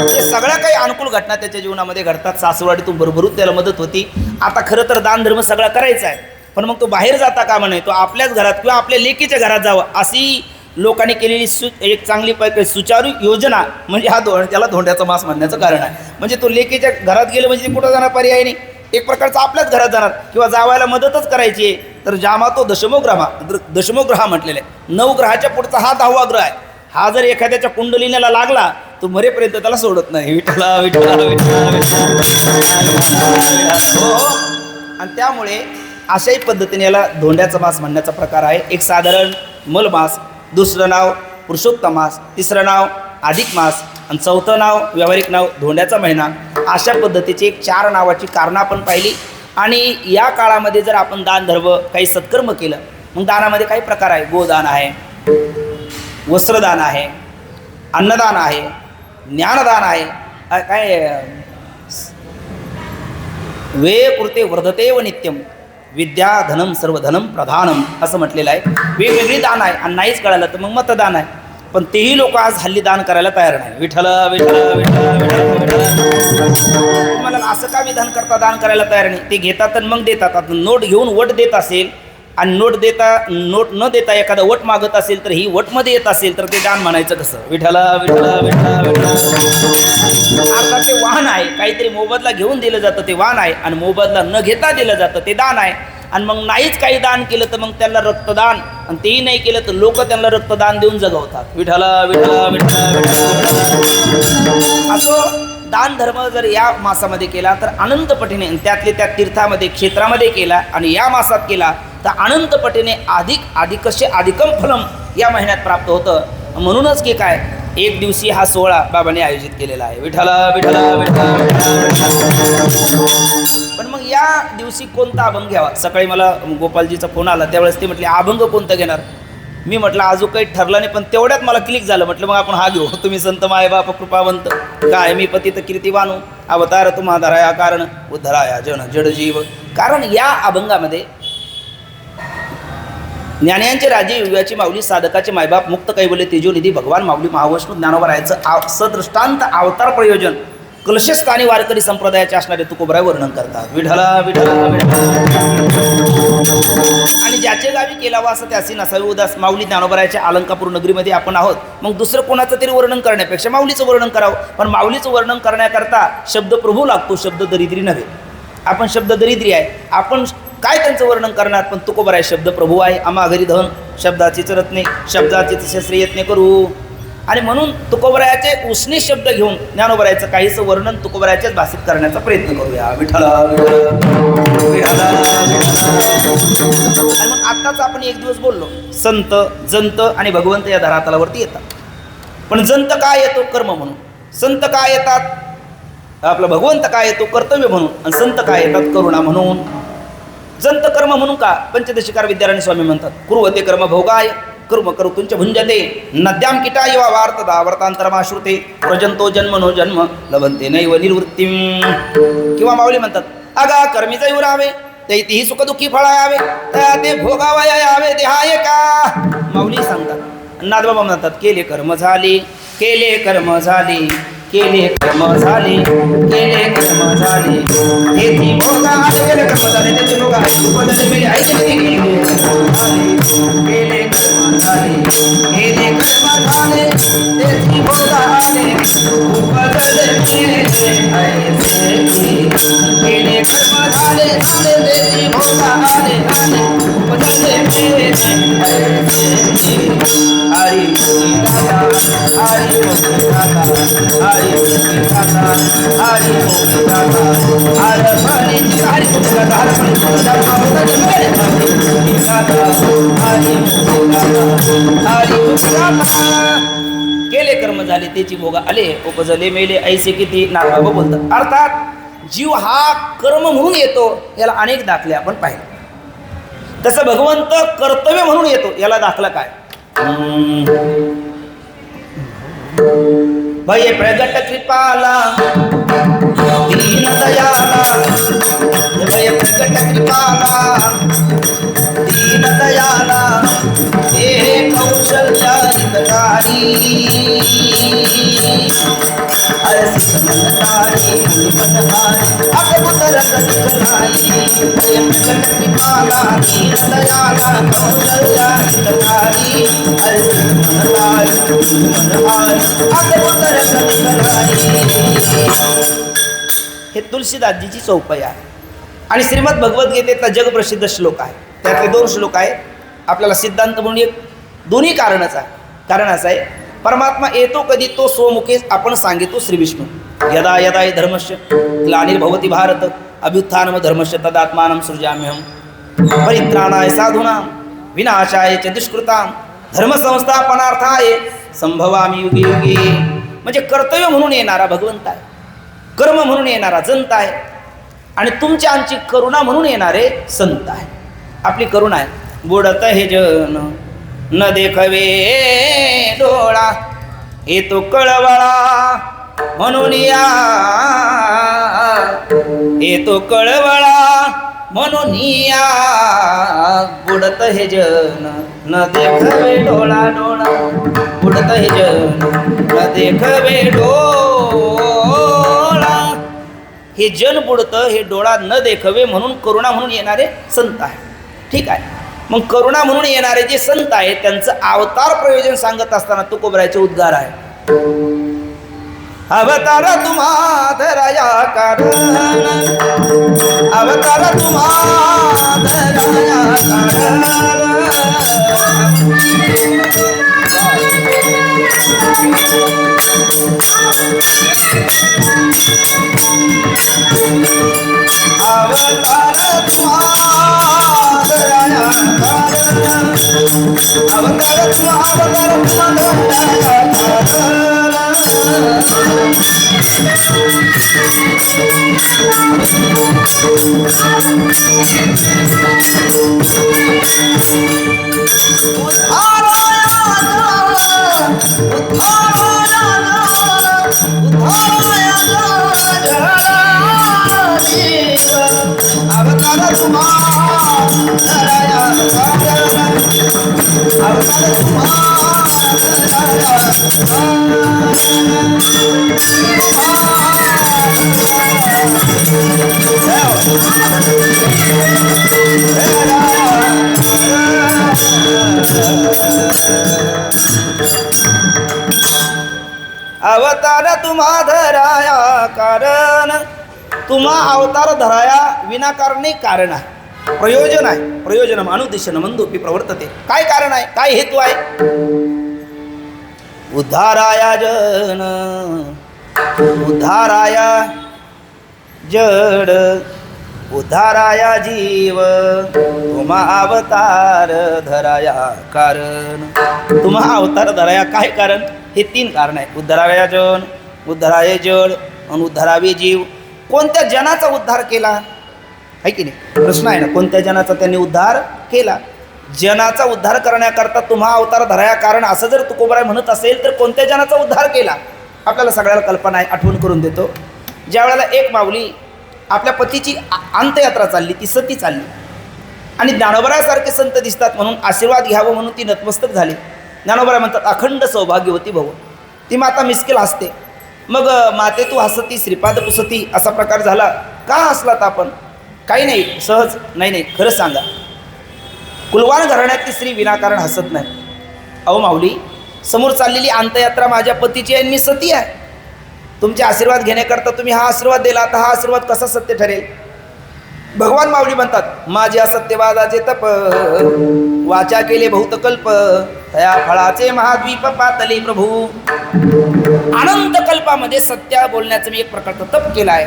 हे सगळ्या काही अनुकूल घटना त्याच्या जीवनामध्ये घडतात. सासूरवाडीतून भरभरून त्याला मदत होती. आता खरं तर दान धर्म सगळा करायचा आहे, पण मग तो बाहेर जाता कामा नये, तो आपल्याच घरात किंवा आपल्या लेकीच्या घरात जावं, अशी लोकांनी केलेली एक चांगली सुचारू योजना म्हणजे त्याला धोंड्याचा मास म्हणण्याचं कारण आहे. म्हणजे तो लेकीच्या घरात गेलं म्हणजे कुठं जाणार पर्याय नाही, एक प्रकारचा आपल्याच घरात जाणार किंवा जावायला मदतच करायची. तर जामा तो दशमोग्रहा म्हटलेला आहे. 9 ग्रहाच्या पुढचा हा 10वा ग्रह आहे. हा जर एखाद्याच्या कुंडलिनीला लागला तो मरेपर्यंत त्याला सोडत नाही. विठ्ठला विठ्ठला विठ्ठला. आणि त्यामुळे अशाही पद्धतीने याला धोंड्याचा मास म्हणण्याचा प्रकार आहे. एक साधारण मलमास, दुसरं नाव पुरुषोत्तम मास, तिसरं नाव अधिक मास आणि चौथं नाव व्यावहारिक नाव धोंड्याचा महिना. अशा पद्धतीची एक 4 नावाची कारणं आपण पाहिली. आणि या काळामध्ये जर आपण दान धर्म काही सत्कर्म केलं, मग दानामध्ये काही प्रकार आहे. गोदान आहे, वस्त्रदान आहे, अन्नदान आहे, ज्ञानदान आहे, काय वे कृते वर्धते व नित्यम विद्या धनम सर्व धनम प्रधानम असं म्हटलेलं आहे. वेगवेगळी दान आहे. आणि नाहीच कळालं तर मग मतदान आहे. पण तेही लोक आज हल्ली दान करायला तयार नाही. विठ्ठल विठ्ठल विठ्ठल विठ्ठल. तुम्हाला असं का विधान करता दान करायला तयार नाही? ते घेतात आणि मग देतात. आता नोट घेऊन वट देत असेल आणि नोट न देता एखादा वट मागत असेल तर ही वटमध्ये येत असेल तर ते दान म्हणायचं कसं? विठ्ठल विठ्ठल विठ्ठल विठ्ठल. अर्थात ते वाहन आहे. काहीतरी मोबदला घेऊन दिलं जातं ते वाहन आहे. आणि मोबदला न घेता दिलं जातं ते दान आहे. आणि मग नाहीच काही दान केलं तर मग त्यांना रक्तदान, आणि तेही नाही केलं तर लोक त्यांना रक्तदान देऊन जगवतात. विठ्ठल विठ्ठल विठ्ठल विठ्ठल. असं दान धर्म जर या मासामध्ये केला तर अनंत पटीने, त्यातले त्या तीर्थामध्ये क्षेत्रामध्ये केला आणि या मासात केला तर अनंत पटीने अधिकस्य अधिकम फलम या महिन्यात प्राप्त होतं. म्हणूनच की काय एक दिवशी हा सोहळा बाबांनी आयोजित केलेला आहे. विठ्ठल विठ्ठल विठ्ठल विठ्ठल. पण मग या दिवशी कोणता अभंग घ्यावा? सकाळी मला गोपालजीचा फोन आला, त्यावेळेस ते म्हटले अभंग कोणतं घेणार? मी म्हटलं अजून काही ठरलं नाही, पण तेवढ्यात मला क्लिक झालं. म्हटलं मग आपण हा घेऊ. तुम्ही संत माय बाप कृपावंत, काय मी पतित कीर्तिवानू, अवतार तुम्हा धराया कारण उद्धराया जन जडजीव. कारण या अभंगामध्ये ज्ञानियांचे राजे, युगाची माऊली, साधकाचे मायबाप, मुक्त कैवल्य तेजोनिधी भगवान माऊली महाविष्णू ज्ञानोबरायाचं सदृष्टांत अवतार प्रयोजन कलशस्थानी वारकरी संप्रदायाचे असणारे तुकोबराय वर्णन करतात. विठ्ठल विठ्ठल विठ्ठल. आणि ज्याचे गावी केलावा असं त्यासी नसावे उदास. माऊली ज्ञानोबरायाच्या अलंकापूर नगरीमध्ये आपण आहोत. मग दुसरं कोणाचं तरी वर्णन करण्यापेक्षा माऊलीचं वर्णन करावं. पण माऊलीचं वर्णन करण्याकरता शब्द प्रभू लागतो, शब्द दरिद्री नव्हे. आपण शब्द दरिद्री आहे, आपण काय त्यांचं वर्णन करणार? पण तुकोबराय शब्द प्रभू आहे. आम्हा घरी धन शब्दाचीच रत्ने, शब्दाचीच शस्त्रे यत्ने करू. आणि म्हणून तुकोबरायाचे उसने शब्द घेऊन ज्ञानोबरायाचं काहीसं वर्णन तुकोबरायाच्याच भाषेत करण्याचा प्रयत्न करूया. विठ्ठल विठ्ठल. आणि मग आत्ताच आपण एक दिवस बोललो संत, जंत आणि भगवंत या धरातलावरती येतात. पण जंत काय येतो? कर्म म्हणून. संत काय येतात? आपला भगवंत काय येतो? कर्तव्य म्हणून. आणि संत काय येतात? करुणा म्हणून. जंत कर्म म्हणून का? पंचदशिकार विद्यारायण स्वामी म्हणतात कुर्वते कर्म भोगाय कर्म करू तुंच भुंजते नद्याम किटाय वा वार्तदा वर्तांतरमाश्रुते प्रजंतो जन्मनो जन्म लभंते नैव निर्वृत्तीम. किंवा माऊली म्हणतात अगा कर्मीचा युरावे तैतीही सुखदुःखी फळायावे ते भोगावया यावे देहाय का. माऊली सांगतात. नादबाबा म्हणतात केले कर्म झाले, केले कर्म झाले, केले कर्म झाले, केले कर्म झाले, तेथी भोगा आले. केले कर्म झाले तेथी भोगा आले. उपजले मेले ऐसे केले कर्म झाले, केले कर्म झाले, केले कर्म झाले, तेथी भोगा आले. उपजले मेले ऐसे केले कर्म झाले, झाले तेथी भोगा आले, आले. उपजले मेले ऐसे. हरी दादा, हरी दादा, हरी दादा, हरी दादा, हर हरी हरी दादा, हर हरी दादा, केले कर्म झाले त्याची भोगा आले. उपजले मेले ऐसे किती. नागबाबा बोलतात. अर्थात जीव हा कर्म म्हणून येतो, याला अनेक दाखले आपण पाहिले. तसं भगवंत कर्तव्य म्हणून येतो, याला दाखला काय? भय प्रगट कृपाला दीन दयाला, भय प्रगट कृपाला दीन दयाला, हे कौशल्या हितकारी अरसी मनकारी मनहारी अकबुतर कलिकलाई. भय प्रगट कृपाला दीन दयाला, कौशल्या हितकारी अरसी मनकारी मनहारी अकबुतर कलिकलाई. हे तुलसीदासजीची चौपाई आहे. आणि श्रीमद भगवद्गीतेचा जगप्रसिद्ध श्लोक आहे. त्यातले 2 श्लोक आहेत. आपल्याला सिद्धांत म्हणून एक दोन्ही कारणच आहे. कारण असं आहे, परमात्मा येतो कधी तो स्वमुखे आपण सांगितो श्री विष्णू. यदा यदा हि धर्मस्य ग्लानिर्भवति भारत अभ्युत्थानम धर्मस्य तदात्मानं सृजाम्यहं परित्राणाय साधूनां विनाशाय च दुष्कृतां धर्मसंस्थापनार्थाय संभवामि युगे युगे. म्हणजे कर्तव्य म्हणून येणारा भगवंत आहे, कर्म म्हणून येणारा जंत आहे, आणि तुमच्या आमची करुणा म्हणून येणारे संत आहे. आपली करुणा आहे. बुडत हे जन न देखवे डोळा, येतो कळवळा म्हणून या, येतो कळवळा म्हणून या. बुडत हे जन न देखवे डोळा डोळा, बुडत हे जन न देखवे डोळा. हे जन बुडतं, हे डोळा न देखवे म्हणून करुणा म्हणून येणारे संत आहे. ठीक आहे. मग करुणा म्हणून येणारे जे संत आहेत त्यांचं अवतार प्रयोजन सांगत असताना तुकोबरायचे उद्गार आहे. अवतार तुम्हा धराया कारण, अवतार तुम्हा धराया कारण. अवतार तुम्हा धराया कारण, अवतार तुम्हा धराया कारण. अवतार तुम्हा धराया कारण, अवतार तुम्हा अवतार तुम्हा धराया कारण. तुम्हा अवतार धराया विनाकारण नाही, कारण आहे, प्रयोजन आहे. प्रयोजनम अनुद्देशनम मंदोपि प्रवर्तते. काय कारण आहे, काय हेतू आहे? उद्धाराया जन, उद्धाराया जड, उद्धाराया जीव. तुम्हा अवतार धराया कारण. तुम्हा अवतार धराया काय कारण? हे 3 कारण आहे. उद्धाराया जन, उद्धाराया जड आणि उद्धारावे जीव. कोणत्या जनाचा उद्धार केला आहे की नाही? प्रश्न आहे ना, कोणत्या जनाचा त्यांनी उद्धार केला? जनाचा उद्धार करण्याकरता तुम्हा अवतार धराया कारण असं जर तुकोबराय म्हणत असेल तर कोणत्या जनाचा उद्धार केला? आपल्याला सगळ्याला कल्पना आहे, आठवण करून देतो. ज्या वेळेला एक माऊली आपल्या पतीची अंत्ययात्रा चालली, ती सती चालली आणि ज्ञानोबरायासारखे संत दिसतात म्हणून आशीर्वाद घ्यावं म्हणून ती नतमस्तक झाली. ज्ञानोबराय म्हणतात अखंड सौभाग्यवती भव. ती माता मिस्किल हसते. मग माते तू हसती श्रीपाद पुसती असा प्रकार झाला. का हसलात आपण? काही नाही, सहज. नाही, खरं सांगा. कुलवान घराण्यातली स्त्री विनाकारण हसत नाही. अहो माऊली, समोर चाललेली अंत्ययात्रा माझ्या पतीची आहे आणि मी सती आहे. तुमचे आशीर्वाद घेण्याकरता तुम्ही हा आशीर्वाद दिला, तर हा आशीर्वाद कसा सत्य ठरेल? भगवान माऊली म्हणतात माझे असत्यवादाचे तप, वाचा केले बहुत कल्प, तया फळाचे महाद्वीप पातले प्रभू. अनंत कल्पामध्ये सत्य बोलण्याचं मी एक प्रकारचं तप केलं आहे.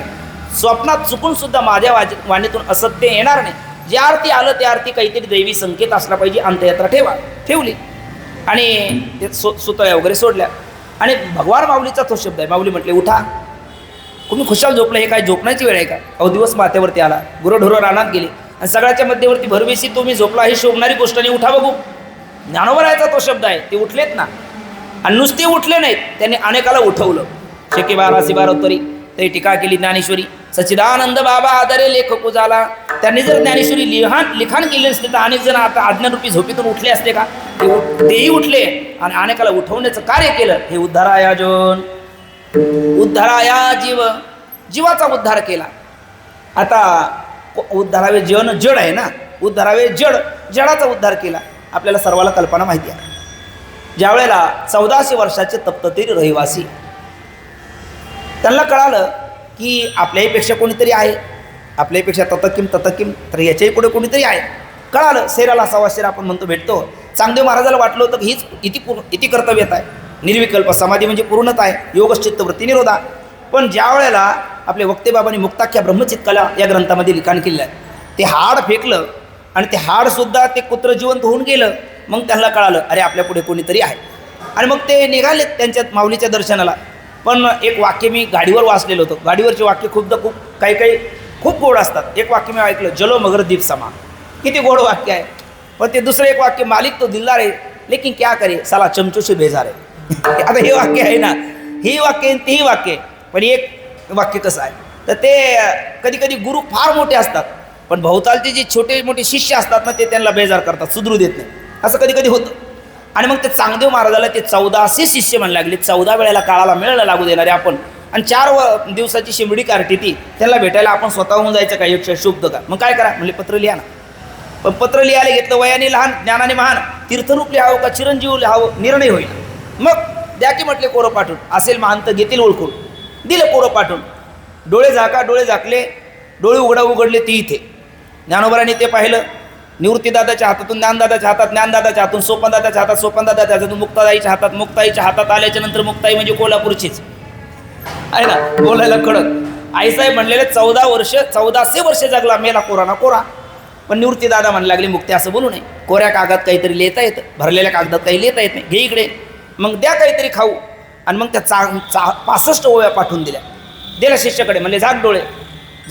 स्वप्नात चुकून सुद्धा माझ्या वाणीतून असत्य येणार नाही. ज्या अर्थी आलं त्या अर्थी काहीतरी दैवी संकेत असला पाहिजे. अंत्ययात्रा ठेवली आणि ते सुतळ्या वगैरे सोडल्या. आणि भगवान माऊलीचा तो शब्द आहे. माऊली म्हटले उठा, तुम्ही खुशाल झोपलं, हे काय झोपण्याची वेळ आहे का? अहो दिवस माथ्यावरती आला, गुरंढोरं रानात गेले आणि सगळ्याच्या मध्यवर्ती भरवेशी तुम्ही झोपला, ही शोभणारी गोष्ट नाही, उठा बघू. ज्ञानोबरायाचा तो शब्द आहे. ते उठलेत ना, आणि नुसते उठले नाहीत, त्यांनी अनेकाला उठवलं. शेके 12 तरी ते टीका केली ज्ञानेश्वरी. सच्चिदानंद बाबा आदरे लेखक झाला. त्यांनी जर ज्ञानेश्वरी लिखाण केले असते तर अनेक जण आता आज्ञारूपी झोपेतून उठले असते का? तेही उठले आणि अनेकाला उठवण्याचं कार्य केलं. हे उद्धाराया जन, उद्धाराया जीव, जीवाचा उद्धार केला. आता उद्धारावे जन, जड आहे ना, उद्धारावे जड, जडाचा उद्धार केला. आपल्याला सर्वाला कल्पना माहिती आहे. ज्या वेळेला 1400 वर्षाचे तप्ततीर रहिवासी, त्यांना कळालं की आपल्याहीपेक्षा कोणीतरी आहे, आपल्याहीपेक्षा ततकिम, तर याच्याही पुढे कोणीतरी आहे. कळालं. शेराला सवाशेर आपण म्हणतो, भेटतो. चांगदेव महाराजाला वाटलं होतं की हीच इति कर्तव्यता आहे. निर्विकल्प समाधी म्हणजे पूर्णत आहे, योगश्चित्तवृत्ती निरोधा. पण ज्या वेळेला आपले वक्ते बाबांनी मुक्ताख्या ब्रह्मचित कला या ग्रंथामध्ये लिखाण केलं आहे, ते हाड फेकलं आणि ते हाडसुद्धा ते कुत्र जिवंत होऊन गेलं मग त्यांना कळालं अरे आपल्या पुढे कोणीतरी आहे. आणि मग ते निघाले त्यांच्या माऊलीच्या दर्शनाला. पण एक वाक्य मी गाडीवर वाचलेलं होतं. गाडीवरचे वाक्य खूप काही खूप गोड असतात. एक वाक्य मी ऐकलं, जलो मगर दीप समा. किती गोड वाक्य आहे. पण ते दुसरं एक वाक्य, मालिक तो दिलदार है लेकिन क्या करे साला चमचो से बेजार आहे. आता हे वाक्य आहे ना, ही वाक्य तेही वाक्य. पण एक वाक्य कसं आहे तर ते कधी कधी गुरु फार मोठे असतात पण भोवतालचे जे छोटे मोठे शिष्य असतात ना ते त्यांना बेजार करतात, सुधरू देत नाही. असं कधी कधी होतं. आणि मग ते चांगदेव महाराजाला ते 1400 शिष्य म्हणायला लागले. 14 वेळेला काळाला मिळायला लागू देणारे आपण. आणि 4 दिवसाची शिमडी कार्टी ती त्याला भेटायला आपण स्वतःहून जायचं का एक शोभतं का. मग काय करा म्हणजे पत्र लिहा ना. पण पत्र लिहायला घेतलं, वयाने लहान ज्ञानाने महान, तीर्थरूप लिहावं का चिरंजीव लिहावं निर्णय होईल. मग द्या की म्हटले कोरं पाठवून, असेल महान तर घेतील ओळखून. दिलं कोरं पाठवून. डोळे झाकले, डोळे उघडले ती इथे. ज्ञानोबरांनी ते पाहिलं. निवृत्तीदादाच्या हातातून ज्ञानदादाच्या हातात, ज्ञानदादाच्या हातून सोपानदादाच्या हातात, सोपानदादाच्या हातातून मुक्तादाईच्या हातात, मुक्ताईच्या हातात आल्याच्या नंतर मुक्ताई म्हणजे कोल्हापूरचीच आहे ना, बोलायला कडक. आईसाहेब म्हणलेले 1400 वर्ष जगला, मेला कोरा ना कोरा. पण निवृत्तीदादा म्हणायला लागले मुक्ती असं बोलू नये. कोऱ्या कागदात काहीतरी लिहिता येतं, भरलेल्या कागदात काही लिहिता येत नाही. घे इकडे, मग द्या काहीतरी खाऊ. आणि मग त्या 65 ओव्या पाठवून दिल्या शिष्याकडे. म्हणले झाक डोळे.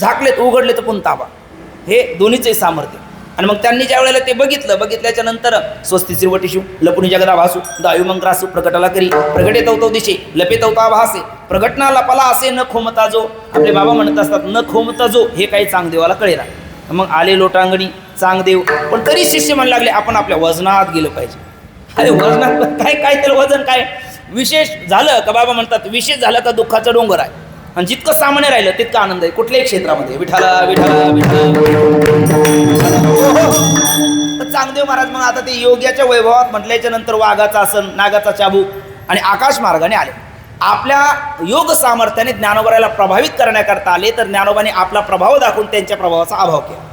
झाकलेत, उघडले तर पुन्हा ताबा. हे दोन्हीचंही सामर्थ्य. आणि मग त्यांनी ज्या वेळेला ते बघितल्याच्या नंतर स्वस्ती श्रीवटीशू लपुनी जगदा भासू दायू मंत्रासू प्रकटाला करी प्रगटे तवतव दिशे लपे तवता भासे प्रगटना लपाला असे न खोमता जो. आपले बाबा म्हणत असतात न खोमता जो, हे काही चांगदेवाला कळेला. मग आले लोटांगणी चांगदेव. पण तरी शिष्य म्हणू लागले आपण आपल्या वजनात गेलं पाहिजे. अरे वजनात काय तर वजन काय विशेष झालं का. बाबा म्हणतात विशेष झालं का दुःखाचा डोंगर आहे. आणि जितकं सामान्य राहिलं तितका आनंद आहे कुठल्याही क्षेत्रामध्ये. विठाला विठाला तर चांगदेव महाराज मग आता ते योग्याच्या वैभवात म्हटल्याच्या नंतर वाघाचा आसन, नागाचा चाबूक आणि आकाश मार्गाने आले. आपल्या योग सामर्थ्याने ज्ञानोबराला प्रभावित करण्याकरता आले. तर ज्ञानोबाने आपला प्रभाव दाखवून त्यांच्या प्रभावाचा अभाव केला.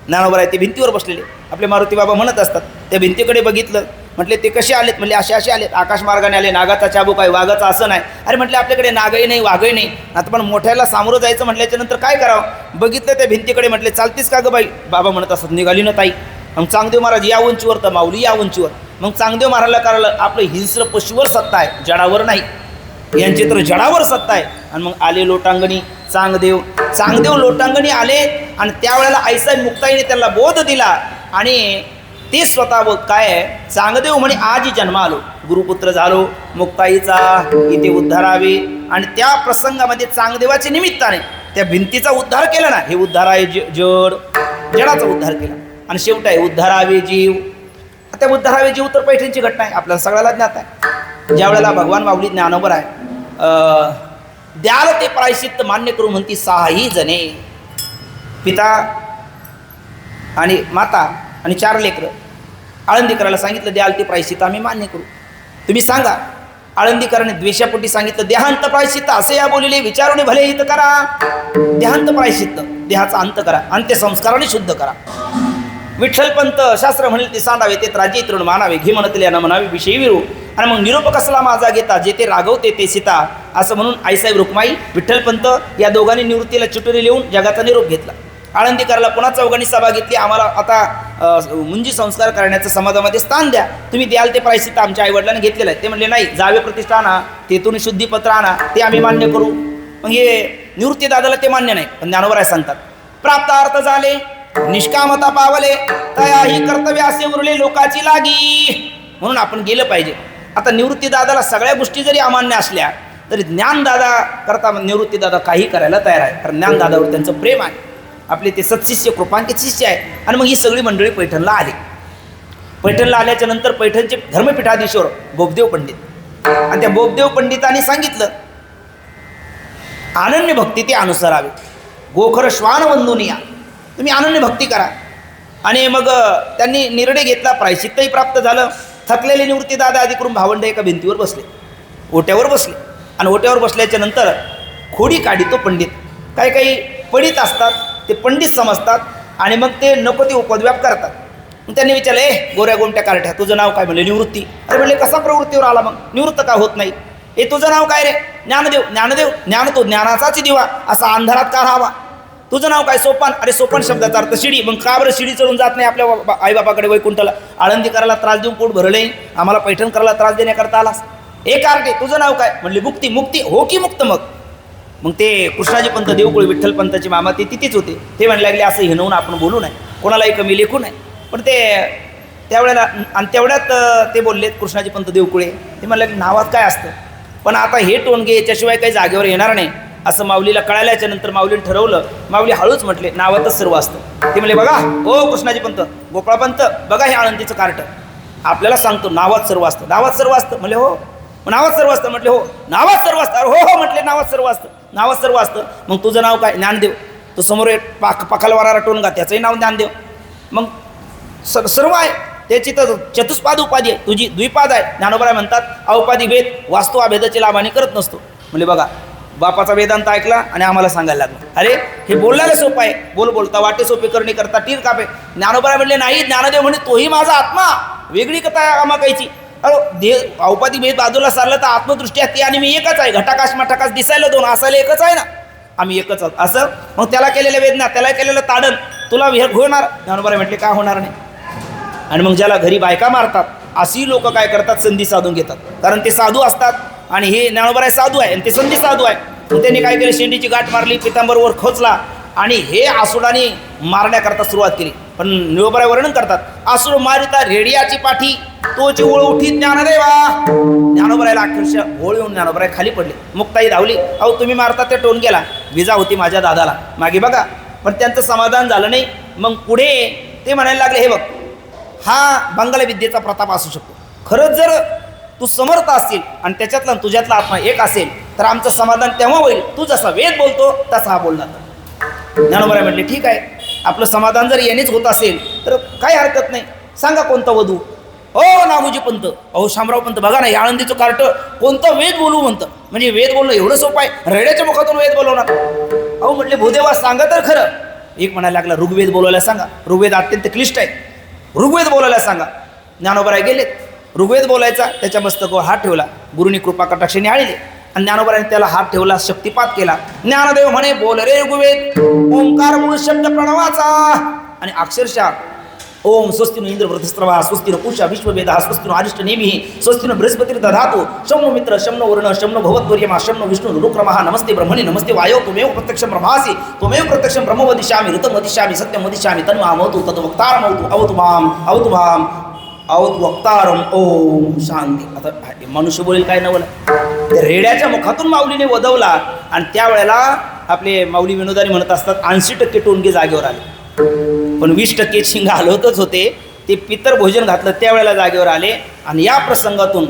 ज्ञानोबा ते भिंतीवर बसलेले. आपले मारुती बाबा म्हणत असतात त्या भिंतीकडे बघितलं. म्हटले ते कसे आलेत. म्हणले असे आलेत. आकाश मार्गाने आले. नागाचा चाबूक आहे, वाघाचा आसन आहे. अरे म्हटले आपल्याकडे नागही नाही, वाघही नाही. आता पण मोठ्याला सामोरं जायचं म्हटल्याच्या नंतर काय करावं. बघितलं त्या भिंतीकडे. म्हटले चालतीस का गं बाई. बाबा म्हणत असत निघाली ना ताई. मग चांगदेव महाराज या उंचीवर तर माऊली या उंचीवर. मग चांगदेव महाराजला करायला आपलं हिंस्र पशुवर सत्ता आहे, जडावर नाही. यांची तर जडावर सत्ता आहे. आणि मग आले लोटांगणी चांगदेव लोटांगणी आले. आणि त्यावेळेला आईसाहेब मुक्ताईने त्याला बोध दिला. आणि ते स्वतः बोध काय आहे. चांगदेव म्हणे आजी जन्म आलो, गुरुपुत्र झालो, मुक्ताईचा इथे उद्धारावे. आणि त्या प्रसंगामध्ये चांगदेवाच्या निमित्ताने त्या भिंतीचा उद्धार केला ना. हे उद्धार आहे जडाचा उद्धार केला. आणि शेवट आहे उद्धारावे जीव. त्या उद्धारावे जीव तर पैठणची घटना आहे, आपल्याला सगळ्याला ज्ञात आहे. ज्या वेळेला भगवान माऊली ज्ञानोबर आहे द्याल ते प्रायश्चित्त मान्य करू म्हणती 6 जणे, पिता आणि माता आणि 4 लेकरं. आळंदीकराला सांगितलं द्याल ते प्रायश्चित्त आम्ही मान्य करू, तुम्ही सांगा. आळंदीकराने द्वेषापोटी सांगितलं देहांत प्रायश्चित्त असे या बोलिले विचारूने भले हित करा. देहांत प्रायश्चित्त, देहाचा अंत करा, अंत्यसंस्काराने शुद्ध करा. विठ्ठलपंत शास्त्र म्हणेल ते सांडावे, ते राज्य तृण मानावे, घे म्हणतले यांना म्हणावे विषयी विरू. आणि मग निरोप कसला माझा घेता, जे ते रागवते ते सीता. असं म्हणून आईसाहेब रुक्माई विठ्ठलपंत या दोघांनी निवृत्तीला चिठ्ठी लिहून जगाचा निरोप घेतला. आळंदीकरला पुन्हा चौघांनी सभा घेतली. आम्हाला आता मुंजी संस्कार करण्याचं समाजामध्ये स्थान द्या, तुम्ही द्याल ते प्रायश्चित्त आमच्या आईवडिलांनी घेतलेलं आहे. ते म्हणले नाही, जावे प्रतिष्ठा आणा, तेथून शुद्धीपत्र आणा, ते आम्ही मान्य करू. मग हे निवृत्ती दादाला ते मान्य नाही. पण ज्ञानोबराय सांगतात प्राप्तार्थ झाले निष्कामता पावले, तयाही कर्तव्य असे उरले लोकाची लागी. म्हणून आपण गेलं पाहिजे. आता निवृत्ती दादाला सगळ्या गोष्टी जरी अमान्य असल्या तरी ज्ञानदादा करता निवृत्तीदादा काही करायला तयार आहे. कारण ज्ञानदादावर त्यांचं प्रेम आहे. आपले ते सत्शिष्य कृपांकित शिष्य आहे. आणि मग ही सगळी मंडळी पैठणला आली. पैठणला आल्याच्या नंतर पैठणचे धर्मपीठाधीश्वर बोबदेव पंडित आणि त्या बोबदेव पंडितांनी सांगितलं अनन्य भक्ती ते अनुसरावे, गोखर श्वान वंदून या, तुम्ही अनन्य भक्ती करा. आणि मग त्यांनी निर्णय घेतला. प्रायश्चित्तही प्राप्त झालं. थकलेले निवृत्ती दादा आधी करून भावंड एका भिंतीवर बसले, ओट्यावर बसले. आणि ओट्यावर बसल्याच्या नंतर खोडी काढी तो पंडित. काही पंडित असतात ते पंडित समजतात आणि मग ते नको ते उपद्व्याप करतात. मग त्यांनी विचारलं गोऱ्या गोमट्या कारठ्या तुझं नाव काय. म्हणले निवृत्ती. अरे म्हणले कसा प्रवृत्तीवर आला मग, निवृत्त का होत नाही. तुझं नाव काय रे. ज्ञानदेव. ज्ञान तो ज्ञानाचाच दिवा असा अंधारात का राहावा. तुझं नाव काय? सोपान. अरे सोपान शब्दाचा अर्थ शिडी. मग का बरं शिडी चढून जात नाही आपल्या आईबापाकडे वैकुंठाला? आळंदी करायला त्रास देऊन पोट भरले, आम्हाला पैठण करायला त्रास देण्याकरता आलास? एक आरटे, तुझं नाव काय? म्हणले मुक्ती. मुक्ती हो की मुक्त? मग ते कृष्णाजी पंत देवकुळ विठ्ठल पंताचे मामा ते तिथेच होते. ते म्हणले लागले असं हिणवून आपण बोलू नये, कोणालाही कमी लेखू नये. पण ते त्यावेळेला आणि तेवढ्यात ते बोललेत कृष्णाजी पंत देवकुळे. ते म्हणले नावात काय असतं, पण आता हे टोनगे याच्याशिवाय काही जागेवर येणार नाही असं माऊलीला कळाल्याच्या नंतर माऊलीने ठरवलं. माऊली हळूच म्हटले नावातच सर्व असतं. ते म्हणले बघा ओ कृष्णाजी पंत, गोपाळ पंत, बघा हे आळंदीचं कार्ट आपल्याला सांगतो नावात सर्व असतं. नावात सर्व असतं? म्हणले हो. नावात सर्व असतं? म्हटले हो. नावात सर्व असतं? हो हो म्हटले नावात सर्व असतं. नावात सर्व असतं. मग तुझं नाव काय? ज्ञानदेव. तो समोर एक पाखाल वारारा टोनगा, त्याचंही नाव ज्ञानदेव. मग सर्व आहे त्याची तर चतुष्पाद उपाधी आहे, तुझी द्विपाद आहे. ज्ञानोबराय म्हणतात औपाधी भेद वास्तू अभेदाची लाभाने करत नसतो. म्हणजे बघा बापाचा वेदांत ऐकला आणि आम्हाला सांगायला लागला. अरे हे बोलण्याला सोपं आहे, बोलता वाटे सोपे करणे करता टीर कापे. ज्ञानोबराय म्हणले नाही, ज्ञानदेव म्हणे तोही माझा आत्मा, वेगळी कथा आहे आम्हाकायची. देह औपाधी भेद बाजूला सारलं तर आत्मदृष्ट्या ते आणि मी एकच आहे. घटाकाश मठाकाश दिसायला दोन, असायला एकच आहे ना, आम्ही एकच आहोत असं. मग त्याला केलेल्या वेदना, त्याला केलेलं ताडण तुला होणार? ज्ञानोबराय म्हटले काय होणार नाही. आणि मग ज्याला घरी बायका मारतात अशी लोक काय करतात, संधी साधून घेतात. कारण ते साधू असतात आणि हे ज्ञानोबराय साधू आहे आणि ते संधी साधू आहे. मग त्यांनी काय केलं, शेंडीची गाठ मारली, पितांबरवर खोचला आणि हे आसुडाने मारण्याकरता सुरुवात केली. पण ज्ञानोबराय वर्णन करतात आसूड मारिता रेडियाची पाठी तोची ओळ उठीत ज्ञानदेवा. ज्ञानोबरायला अक्षरशः ओळ येऊन ज्ञानोबराय खाली पडले. मुक्ताई धावली, अहो तुम्ही मारता ते टोन गेला, विजा होती माझ्या दादाला मागे बघा. पण त्यांचं समाधान झालं नाही. मग पुढे ते म्हणायला लागले हे बघ, हा बंगाली विद्येचा प्रताप असू शकतो. खरंच जर तू समर्थ असतील आणि त्याच्यातला तुझ्यातला आत्मा एक असेल तर आमचं समाधान तेव्हा होईल. तू जसा वेद बोलतो तसा हा बोलला. ज्ञानोबराय म्हटले ठीक आहे, आपलं समाधान जर येणेच होत असेल तर काही हरकत नाही, सांगा कोणता वधू. हो नागोजी पंत, अहो शामराव पंत, बघा ना हे आळंदीचं कार्ट कोणतं वेद बोलू म्हणतं. म्हणजे वेद बोलणं एवढं सोपं आहे, रेड्याच्या मुखातून वेद बोलवणार. अहो म्हटले भूदेवा सांगा तर खरं. एक म्हणायला लागला ऋग्वेद बोलायला सांगा. ऋग्वेद अत्यंत क्लिष्ट आहे, ऋग्वेद बोलायला सांगा. ज्ञानोबराय गेलेत, ऋग्वेद बोलायचा, त्याच्या मस्तकावर हात ठेवला, गुरुनी कृपा कटाक्षाने आळिले आणि ज्ञानोबरायने त्याला हात ठेवला, शक्तिपात केला. ज्ञानदेव म्हणे बोल रे ऋग्वेद, ओंकार मूळ शब्द प्रणवाचा. आणि अक्षरशः ओम स्वस्तिनो इंद्र वृद्धस्त्रवा, स्वस्तिनो पूषा विश्ववेदा, स्वस्तिनो अरिष्ट नेमिः, स्वस्तिनो बृहस्पती दधातु, शम्नो मित्र, शम्नो वरुण, शम्नो भवत्वर्यमा, शम्नो विष्णु रुक्रमः, नमस्ते ब्रह्मणि, नमस्ते वायो, त्वमेव प्रत्यक्षं ब्रह्मासि, त्वमेव प्रत्यक्षं ब्रह्म वदिष्यामि, ऋतं वदिष्यामि, सत्यं वदिष्यामि, तन्मामवतु तद्वक्तारमवतु, अवतु माम, अवतु माम, अवतु वक्तारम. ओम शांती. आता मनुष्य बोलेल काय नवल, त्या रेड्याच्या मुखातून माऊलीने वदवला आणि त्यावेळेला आपले माऊली विनोदानी म्हणत असतात 80% टोनगे जागेवर आले, पण 20% शिंग हलवतच होते. ते पितर भोजन घातलं त्यावेळेला जागेवर आले. आणि या प्रसंगातून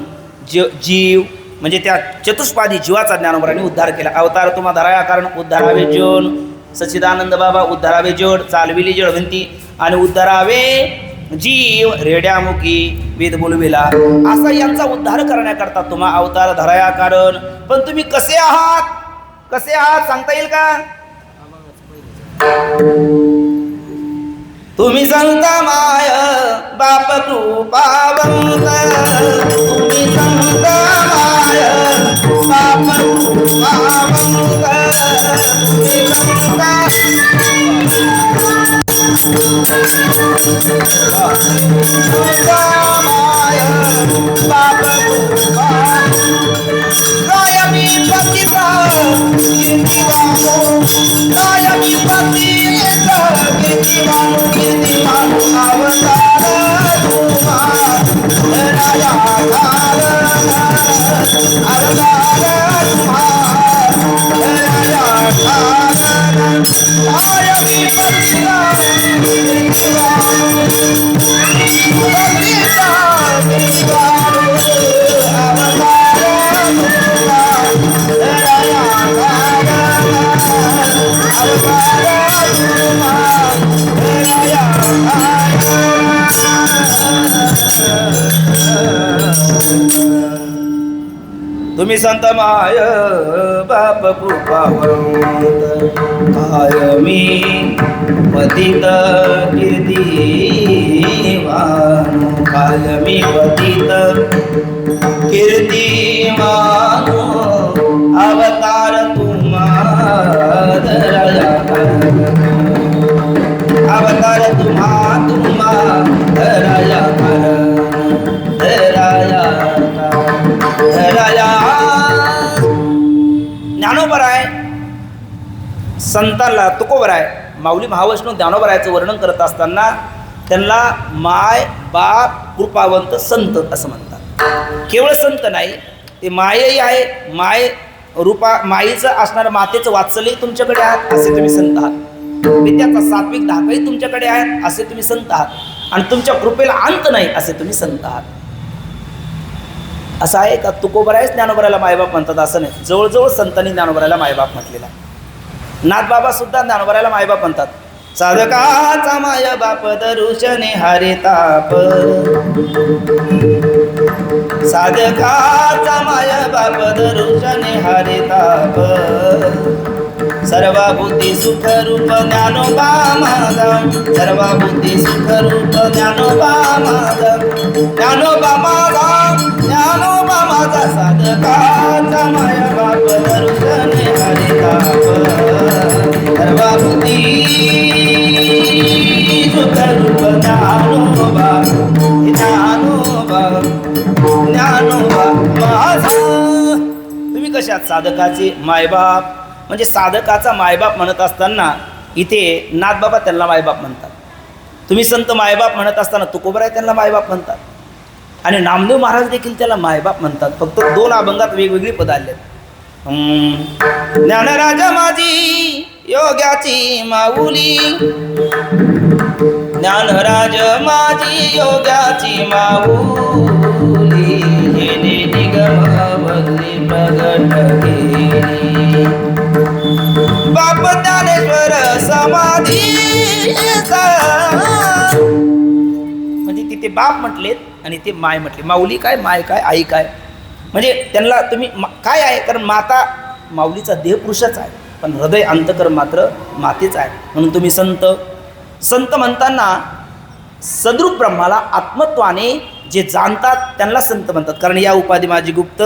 जीव म्हणजे त्या चतुष्पादी जीवाचा ज्ञानोबराने उद्धार केला. अवतार तुम्हा धराया कारण उद्धारावे जोन, सच्चिदानंद बाबा उद्धारावे जोड, चालविली जळवंती आणि उद्धारावे जीव रेड्यामुखी वेद बोलविला. असा यांचा उद्धार करण्याकरता तुम्हा अवतार धराया कारण. पण तुम्ही कसे आहात, कसे आहात सांगता येईल का? तुम्ही संत माय बाप कृपावंत, तुम्ही संत माय बाप कृपावंत, तुम्ही संत माय बाप कृपा कायमी पतिता कीर्तिवानो, कायमी पतिता कीर्तिवानो, कीर्तिवानो अवतार तुम्हा राया अवतार तुम्हा राया कायमी पतिता कीर्तिवानो, पतिता कीर्तिवानो अवतार तुम्ही संत माय बाप कृपावंत, कायमी पतित कीर्तिवान, कायमी पतित कीर्तिवान अवतार तुम्हा धराया अवतार तुम्हा धराया धराया धराया. ज्ञानोबराय संतांना तुकोबराय माऊली महावैष्णव ज्ञानोबरायचं वर्णन करत असताना त्यांना माय बाप कृपावंत संत असं म्हणतात. केवळ संत नाही, ते मायही आहे, माय रूपा माईचं असणारं मातेचं वात्सल्य तुमच्याकडे आहात असे तुम्ही संत आहात. विद्याचा सात्विक धाकही तुमच्याकडे आहेत असे तुम्ही संत आहात. आणि तुमच्या कृपेला अंत नाही असे तुम्ही संत आहात. असं आहे का तुकोबरायच ज्ञानोबरायला मायबाप म्हणतात असं नाही. जवळजवळ संतांनी ज्ञानोबरायला मायबाप म्हटलेला. नाथबाबा सुद्धा ज्ञानोबरायला मायबाप म्हणतात. साधकाचा माय बाप दरुशने हारे ताप, साधकाचा माय बाप दरुशने हारे ताप, सर्वभूती सुख रूप ज्ञानोबा माझा, सर्वभूती सुख रूप ज्ञानोबा माझा, ज्ञानोबा माझा, ज्ञानोबा माझा, साधकाचा माय बाप दरुशने हारे ताप, सर्वभूती सुख रूप ज्ञानोबा, ज्ञानोबा, ज्ञानोबा माझा. तुम्ही कशा साधकाचे मायबाप म्हणजे साधकाचा मायबाप म्हणत असताना इथे नाथबाबा त्यांना मायबाप म्हणतात. तुम्ही संत मायबाप म्हणत असताना तुकोबराय त्यांना मायबाप म्हणतात. आणि नामदेव महाराज देखील त्याला मायबाप म्हणतात. फक्त 2 अभंगात वेगवेगळी पद आले. ज्ञानराजा माझी योग्याची माऊली, ज्ञानराज माझी योग्याची माऊली, हेने निगम बदली प्रगट केली, बाप ज्ञानेश्वर समाधी. म्हणजे तिथे बाप म्हटलेत आणि ते माय म्हटले. माऊली काय, माय काय, आई काय, म्हणजे त्यांना तुम्ही काय आहे, कारण माता माऊलीचा देह पुरुषच आहे पण हृदय अंतकरण मात्र मातेच आहे. म्हणून तुम्ही संत संत म्हणताना सद्रूप ब्रह्माला आत्मत्वाने जे जाणतात त्यांना संत म्हणतात. कारण या उपाधी माझी गुप्त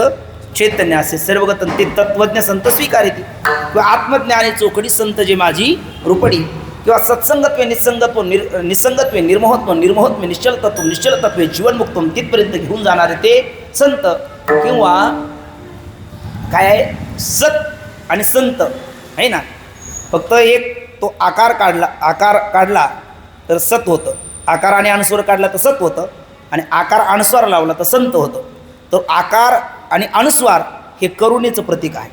चैतन्य असे सर्वगत ते तत्वज्ञ संत स्वीकारिती, किंवा आत्मज्ञाने चोखडी संत जे माझी रूपडी, किंवा सत्संगत्वे निसंगत्व निसंगत्वे निर्मोहत्व निर्मोहत्व निश्चलतत्व निश्चलतत्वे जीवनमुक्तम तिथपर्यंत घेऊन जाणारे ते संत. किंवा काय आहे सत आणि संत आहे ना. फक्त एक तो आकार काढला तर सत होतं, आकाराने अनुस्वार काढला तर सत होतं, आणि आकार अनुस्वार लावला तर संत होतं. तर आकार आणि अनुस्वार हे करुणेचं प्रतीक आहे.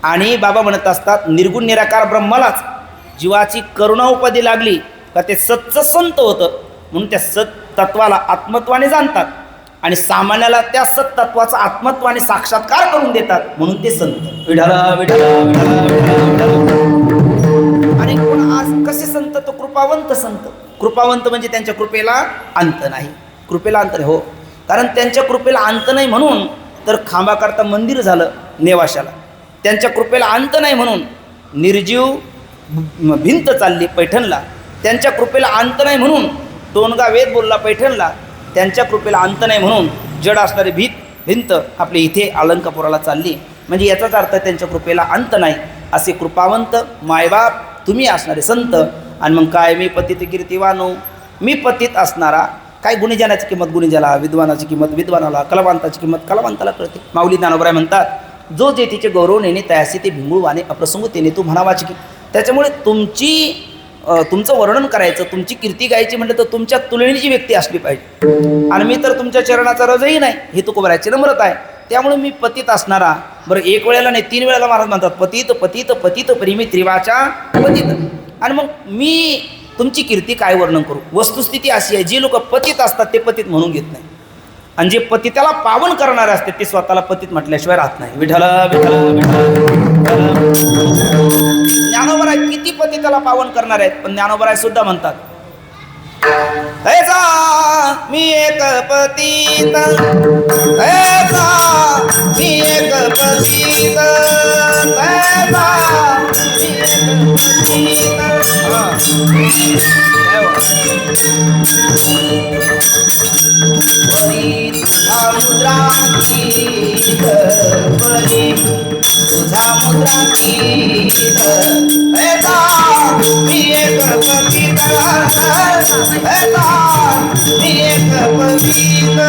आणि बाबा म्हणत असतात निर्गुण निराकार ब्रह्मालाच जीवाची करुणा उपाधी लागली का ते सतचं संत होतं. म्हणून त्या सत तत्वाला आत्मत्वाने जाणतात आणि सामान्याला त्या सत तत्वाचा आत्मत्वाने साक्षात्कार करून देतात, म्हणून ते संत. विठला विठला विठला विठला विठला. आणि कोण आज कसे संत, तो कृपावंत संत. कृपावंत म्हणजे त्यांच्या कृपेला अंत नाही. कृपेला अंत नाही हो, कारण त्यांच्या कृपेला अंत नाही म्हणून तर खांबाकरता मंदिर झालं नेवाशाला. त्यांच्या कृपेला अंत नाही म्हणून निर्जीव भिंत चालली पैठणला. त्यांच्या कृपेला अंत नाही म्हणून टोनगा वेद बोलला पैठणला. त्यांच्या कृपेला अंत नाही म्हणून जड असणारी भिंत आपली इथे अलंकापुराला चालली. म्हणजे याचाच अर्थ त्यांच्या कृपेला अंत नाही. असे कृपावंत मायबाप तुम्ही असणारे संत. आणि मग काय, मी पतित कीर्तिवानो, मी पतित असणारा. काय गुणीजनाची किंमत गुणीजनाला, विद्वानाची किंमत विद्वानाला, कलावंताची किंमत कलावंताला कळते. माऊली ज्ञानोबराय म्हणतात, जो जे तिचे गौरव नेणे तयासी ते भिंगुळवाने अप्रसंग तेने तू म्हणावाची की. त्याच्यामुळे तुमचं वर्णन करायचं, तुमची कीर्ती गायची म्हटलं तर तुमच्या तुलनेची व्यक्ती असली पाहिजे. आणि मी तर तुमच्या चरणाचा रजही नाही, हे तुकोबरायची नम्रत आहे. त्यामुळे मी पतित असणारा. बरं, एक वेळेला नाही 3 वेळेला महाराज म्हणतात पतित पतित पतित परिमी त्रिवाचा पतित. आणि मग मी तुमची कीर्ती काय वर्णन करू. वस्तुस्थिती अशी आहे, जे लोक पतित असतात ते पतित म्हणून घेत नाही, आणि जे पतिताला पावन करणारे असतात ते स्वतःला पतित म्हटल्याशिवाय राहत नाही. विठला विठला विठला. ज्ञानोबराय किती पतिताला पावन करणार आहेत, पण ज्ञानोबराय सुद्धा म्हणतात, ऐसा मी एक पतित, ऐसा मी एक पतित, ऐसा मी एक पतित. वरी मुद्रांची परी तुझा मुद्रांकित ऐका मी एक पतित ऐका मी एक पतित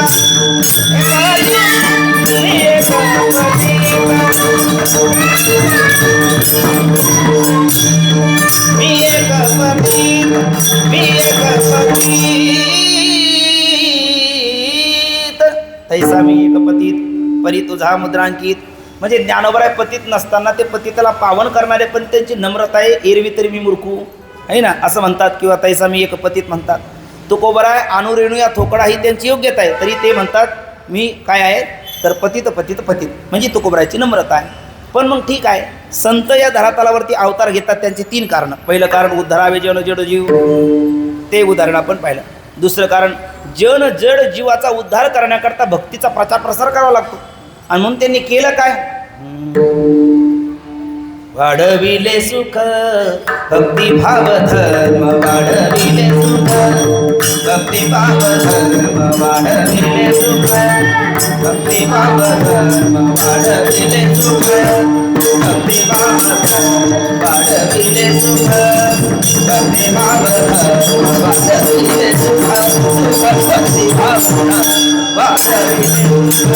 मी एक तैसा मी एक पतित परी तुझा मुद्रांकित. म्हणजे ज्ञानोबराय पतित नसताना ते पतिताला पावन करणारे, पण त्यांची नम्रता आहे. एरवी तरी मी मूर्खू आहे ना असं म्हणतात, किंवा तैसा मी एक पतित म्हणतात. तुकोबराय अनुरेणू या थोकडा ही त्यांची योग्यता आहे, तरी ते म्हणतात मी काय आहे तर पतित पतित पतित, म्हणजे तुकोबरायची नम्रता आहे. पण मग ठीक आहे, संत या धरातलावरती अवतार घेतात त्यांचे 3 कारणं. पहिलं कारण उद्धरावे जन जड जीव, ते उदाहरण आपण पाहिलं. दुसरं कारण जन जड जीवाचा उद्धार करण्याकरता भक्तीचा प्रचार प्रसार करावा लागतो. आणि म्हणून त्यांनी केलं काय, वाढविले सुख भक्ती भाव धर्म, वाढविले सुख भक्ती भाव धर्म, वाढविले सुख भक्ती भाव धर्म, वाढविले सुख भक्ती भाव धर्म, वाढविले सुख भक्ती भाव धर्म, वाढविले सुख भक्ती भाव धर्म, वाढविले सुख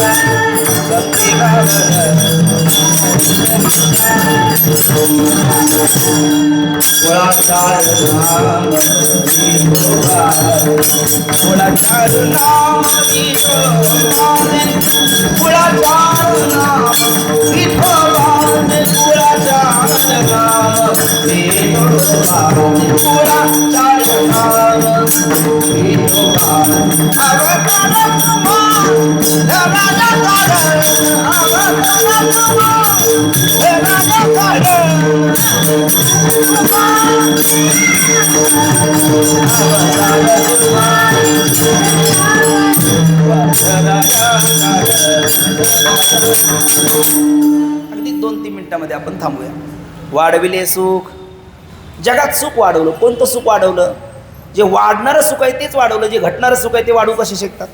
भक्ती भाव धर्म. कुळाचार नाम विठोबा, कुळाचार नाम विठोबा, कुळाचार नाम विठोबा, कुळाचार नाम विठोबा, कुळाचार नाम विठोबा. अवतार तुम्हा राजा कारण, अवतार तुम्हा राजा कारण, अगदी 2-3 मिनिटांमध्ये आपण थांबूया. वाढविले सुख, जगात सुख वाढवलं. कोणतं सुख वाढवलं? जे वाढणारं सुख आहे तेच वाढवलं. जे घटणारं सुख आहे ते वाढवू कसे शकतात?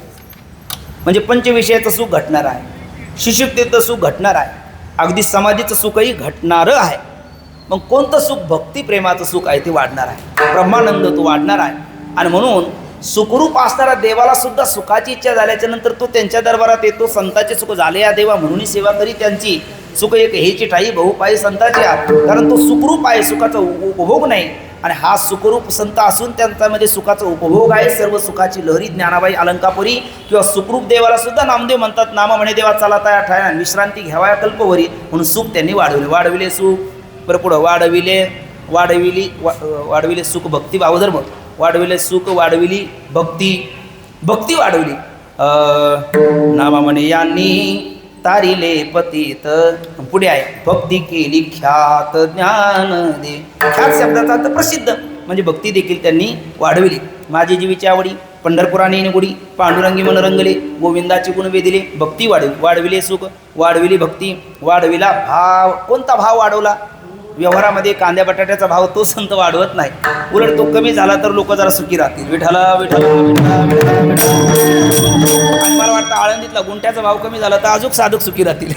म्हणजे पंचविषयाचं सुख घटणार आहे, शिशुक्तेचं सुख घटणार आहे, अगदी समाधीचं सुखही घटणारं आहे. मग कोणतं सुख? भक्तिप्रेमाचं सुख आहे ते वाढणार आहे, ब्रह्मानंद तो वाढणार आहे. आणि म्हणून सुखरूप असणारा देवाला सुद्धा सुखाची इच्छा झाल्याच्या नंतर तो त्यांच्या दरबारात येतो. संताचे सुख झाले या देवा म्हणून सेवा करी त्यांची, सुख एक हेची ठाई बहुपायी संताची आत. कारण तो सुखरूप आहे, सुखाचा उपभोग नाही. आणि हा सुखरूप संत असून त्यांच्यामध्ये सुखाचा उपभोग आहे. सर्व सुखाची लहरी ज्ञानाबाई अलंकापुरी किंवा सुखरूप देवाला सुद्धा नामदेव म्हणतात. नाम म्हणे देवा चालता ठाया, विश्रांती घ्यावा कल्पवरी, म्हणून सुख त्यांनी वाढवले. वाढविले सुख, बरं पुढं वाढविले सुख भक्ती भावधर्म, वाढविले सुख, वाढविली भक्ती, भक्ती वाढवली. नामा म्हणे यांनी तारिले पतित, पुढे आहे भक्ती केली ख्यात ज्ञान दे. ख्यात शब्दाचा अर्थ प्रसिद्ध, म्हणजे भक्ती देखील त्यांनी वाढविली. माझी जीवीची आवडी पंढरपुराने गुडी, पांडुरंगी मन रंगले, गोविंदाची गुण वेदिले. भक्ती वाढवली. वाढविले सुख, वाढविली भक्ती, वाढविला भाव. कोणता भाव वाढवला? व्यवहारामध्ये कांद्या बटाट्याचा भाव तो संत वाढवत नाही, उलट तो कमी झाला तर लोक जरा सुखी राहतील. विठाला विठाला विठाला विठाला विठाला. आणि मला वाटतं आळंदीतला गुंठ्याचा भाव कमी झाला तर अजून साधक सुखी राहतील.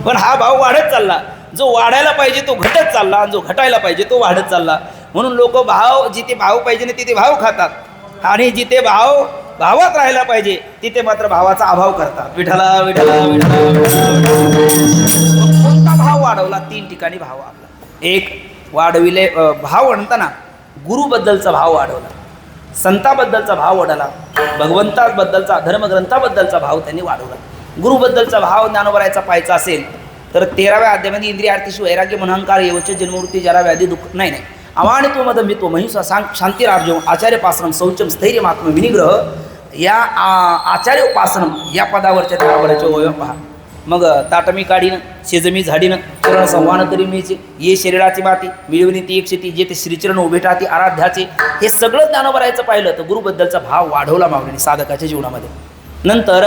पण हा भाव वाढत चालला. जो वाढायला पाहिजे तो घटत चालला, आणि जो घटायला पाहिजे तो वाढत चालला. म्हणून लोक भाव, जिथे भाव पाहिजे ना तिथे भाव खातात, आणि जिथे भाव भावात राहायला पाहिजे तिथे मात्र भावाचा अभाव करतात. विठाला विठाला विठाला विठाला. कोणता भाव वाढवला? 3 ठिकाणी भाव वाढवला. एक वाढविले भाव म्हणताना गुरुबद्दलचा भाव वाढवला, संताबद्दलचा भाव वाढवला, भगवंताबद्दलचा धर्मग्रंथाबद्दलचा भाव त्यांनी वाढवला. गुरुबद्दलचा भाव ज्ञानोबरायचा पाहायचा असेल तर 13व्या अध्यायामध्ये इंद्रिय आरतीशी वैराग्य मनहंकार येवचे जन्मवृत्ती जरा व्याधी दुःख नाही अमानित्व मदमित्व महिंसा शांतिरार्जव आचार्यपासनम शौचम स्थैर्यमात्म विनिग्रह या आचार्योपासनम या पदावरच्या त्यावरच्या वय पहा. मग ताटमी काढीनं शेजमी झाडीनं चरण संवाहन करी मिळचे, ये शरीराची माती मिळवणी ती एक शेती, जे ते श्रीचरण उभे टाती आराध्याचे. हे सगळं ज्ञानोबरायचं पाहिलं तर गुरुबद्दलचा भाव वाढवला मागणी साधकाच्या जीवनामध्ये. नंतर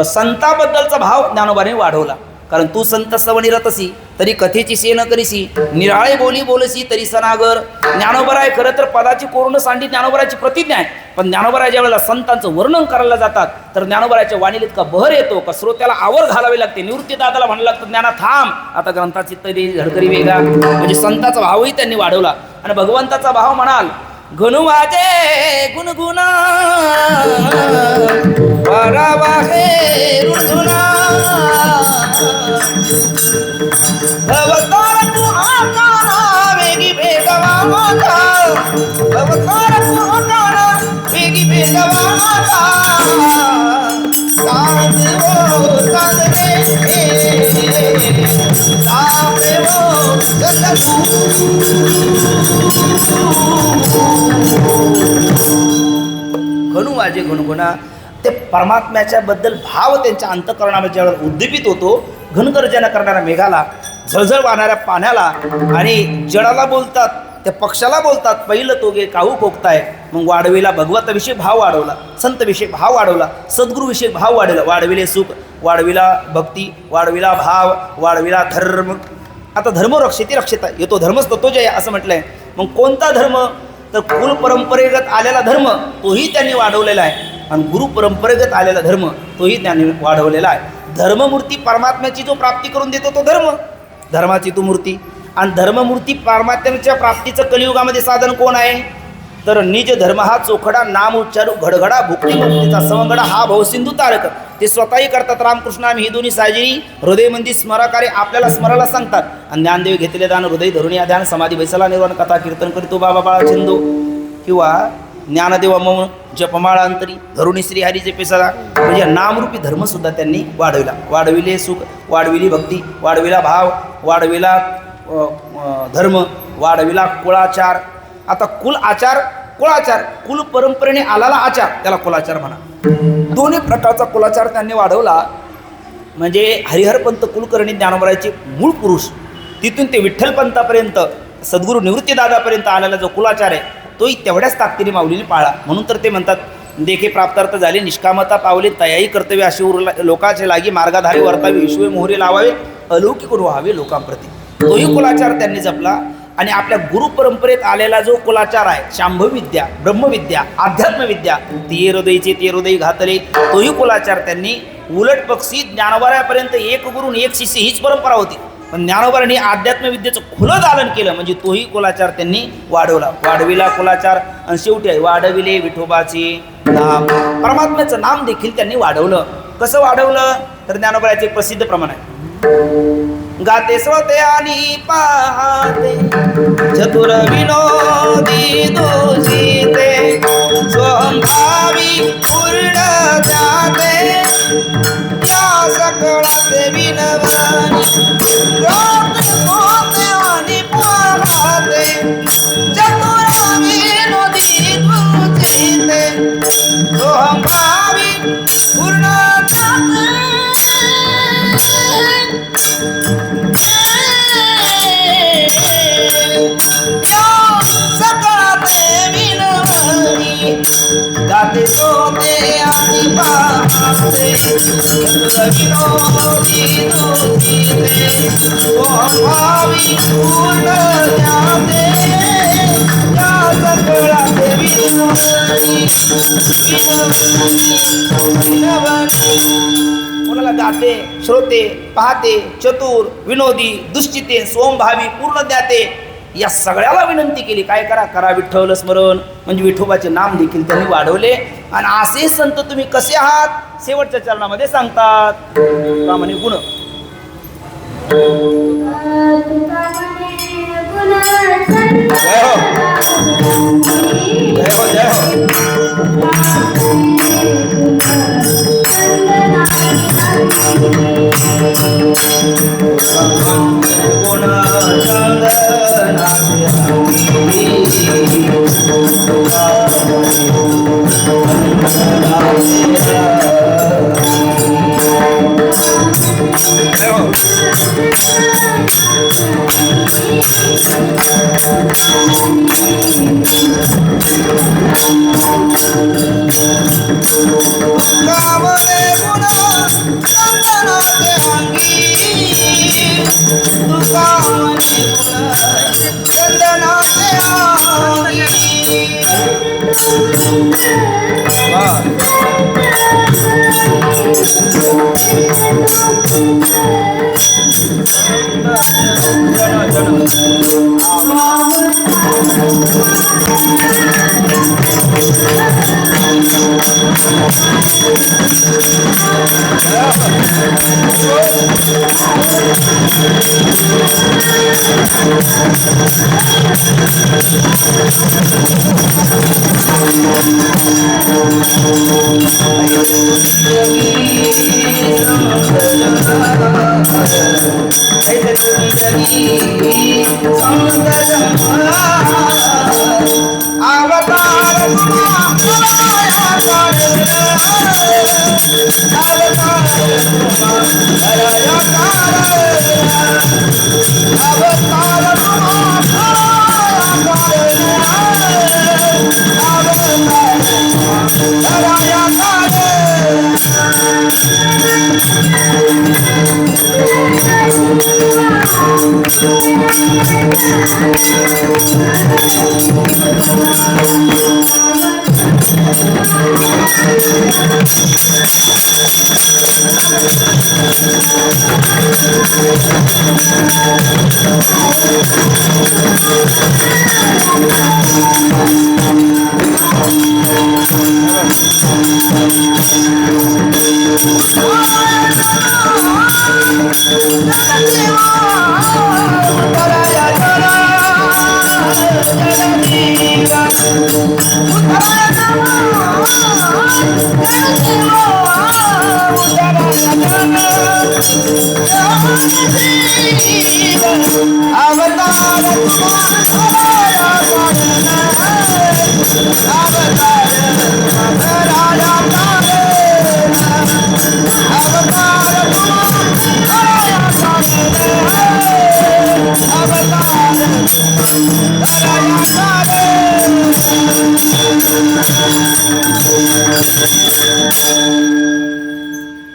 संताबद्दलचा भाव ज्ञानोबाने वाढवला. कारण तू संत सवणी रतसी तरी कथेची से न करीसी, निराळे बोली बोलसी तरी सनागर. ज्ञानोबा आहे खरं तर पदाची कोरून सांडी ज्ञानोबाची प्रतिज्ञा आहे, पण ज्ञानोबा ज्या वेळेला संतांचं वर्णन करायला जातात तर ज्ञानोबाच्या वाणीला इतका बहर येतो का श्रोत्याला आवर घालावी लागते. निवृत्ती दादाला म्हणायला लागतं ज्ञाना थांब, आता ग्रंथाची तरी झडकरी वेगळा. म्हणजे संताचा भावही त्यांनी वाढवला. आणि भगवंताचा भाव म्हणाल गणू वाजे गुणगुणा वारावा हे रुणधुणा, अवतार तू आकारा वेगी भेदवा माता, अवतार तू आकारा वेगी भेदवा माता. साधवो साधवे साधवो जगतू. गणू वाजे गुणगुणा, ते परमात्म्याच्या बद्दल भाव त्यांच्या अंतःकरणामध्ये ज्यावेळेला उद्दीपित होतो, घनगर्जना करणाऱ्या मेघाला, झळझळ वाहणाऱ्या पाण्याला आणि जडाला बोलतात, त्या पक्षाला बोलतात पहिलं तोगे काहू कोकताय. मग वाढविला भगवताविषयी भाव वाढवला, संतविषयी भाव वाढवला, सद्गुरूविषयी भाव वाढवला. वाढविले सुख, वाढविला भक्ती, वाढविला भाव, वाढविला धर्म. आता धर्म रक्षिती रक्षिता येतो धर्मच तो जय असं म्हटलंय. मग कोणता धर्म तर कुल परंपरेगत आलेला धर्म तोही त्यांनी वाढवलेला आहे, आणि गुरु परंपरेगत आलेला धर्म तोही त्यांनी वाढवलेला आहे. धर्ममूर्ती परमात्म्याची जो प्राप्ती करून देतो तो धर्म, धर्माची तू मूर्ती. आणि धर्ममूर्ती परमात्म्याच्या प्राप्तीचं कलियुगामध्ये साधन कोण आहे तर निज धर्म हा चोखडा, नाम उच्चारू घडघडा, भुक्ती मुक्तीचा सवंगडा हा भवसिंधू तारक. ते स्वतःही करतात रामकृष्ण आम्ही ही दोन्ही साजिरी हृदयमंदी स्मराकारे आपल्याला स्मराला सांगतात. आणि ज्ञानदेव घेतले दान हृदय धरून या ध्यान समाधी बैसला निर्वाण कथा कीर्तन करीतो बाबा बाळा छंदो. किंवा ज्ञानदेवा मौन जपमाळा अंतरी धरुणी श्री हरीचे पेसला. म्हणजे नामरूपी धर्मसुद्धा त्यांनी वाढविला. वाढविले सुख, वाढविली भक्ती, वाढविला भाव, वाढविला धर्म, वाढविला कुळाचार. आता कुल आचार कुळाचार, कुल परंपरेने आलेला आचार त्याला कुलाचार म्हणा. दोन्ही प्रकारचा कुलाचार त्यांनी वाढवला. म्हणजे हरिहरपंत कुलकर्णी ज्ञानोबाचे मूळ पुरुष, तिथून ते विठ्ठलपंतापर्यंत सद्गुरू निवृत्तीदादापर्यंत आलेला जो कुलाचार आहे तोही तेवढ्याच ताकदीने माऊलीने पाळला. म्हणून तर ते म्हणतात देखे प्राप्तार्थ झाले निष्कामता पावले तयाई कर्तव्य अशी लोकाचे लागी मार्गाधारी वर्तावे विश्वे मोहरे लावावे अलौकिक व्हावे लोकांप्रती. तोही कुलाचार त्यांनी जपला. आणि आपल्या गुरु परंपरेत आलेला जो कुलाचार आहे शांभव विद्या, ब्रह्मविद्या, अध्यात्मविद्या, ते हृदयचे ते हृदय घातले, तोही कुलाचार त्यांनी उलट पक्षी ज्ञानोबाऱ्यापर्यंत एक गुरु एक शिष्य हीच परंपरा होती. पण ज्ञानोबारांनी अध्यात्मविद्येचं खुलं दालन केलं म्हणजे तोही कुलाचार त्यांनी वाढवला. वाढविला कुलाचार. आणि शेवटी आहे वाढविले विठोबाचे नाम, परमात्म्याचं नाम देखील त्यांनी वाढवलं. कसं वाढवलं तर ज्ञानोबाचे प्रसिद्ध प्रमाण आहे. गाते श्रोते आणि पाहते चतुर विनोदी दोषीते स्वभावी पूर्ण जाते या सकळाचे विनवानी गाते आणि पाहते चतुर विनोदी दोषीते स्वभावी पूर्ण जाते गाते सोते आणि पाहते विनोदी दोषीते स्वभावी पूर्ण जाते या सकळाचे विनवणी कोणाला गाते श्रोते पाहते चतुर विनोदी दुश्चिते सोमभावी पूर्ण द्याते या सगळ्याला विनंती केली. काय करा करा विठ्ठल स्मरण. म्हणजे विठोबाचे नाम देखील त्यांनी वाढवले. आणि असे संत तुम्ही कसे आहात शेवटच्या चरणामध्ये सांगतात. प्रामाणे गुण जय हो जय हो जय कामने गुण चंदनाचे अंगी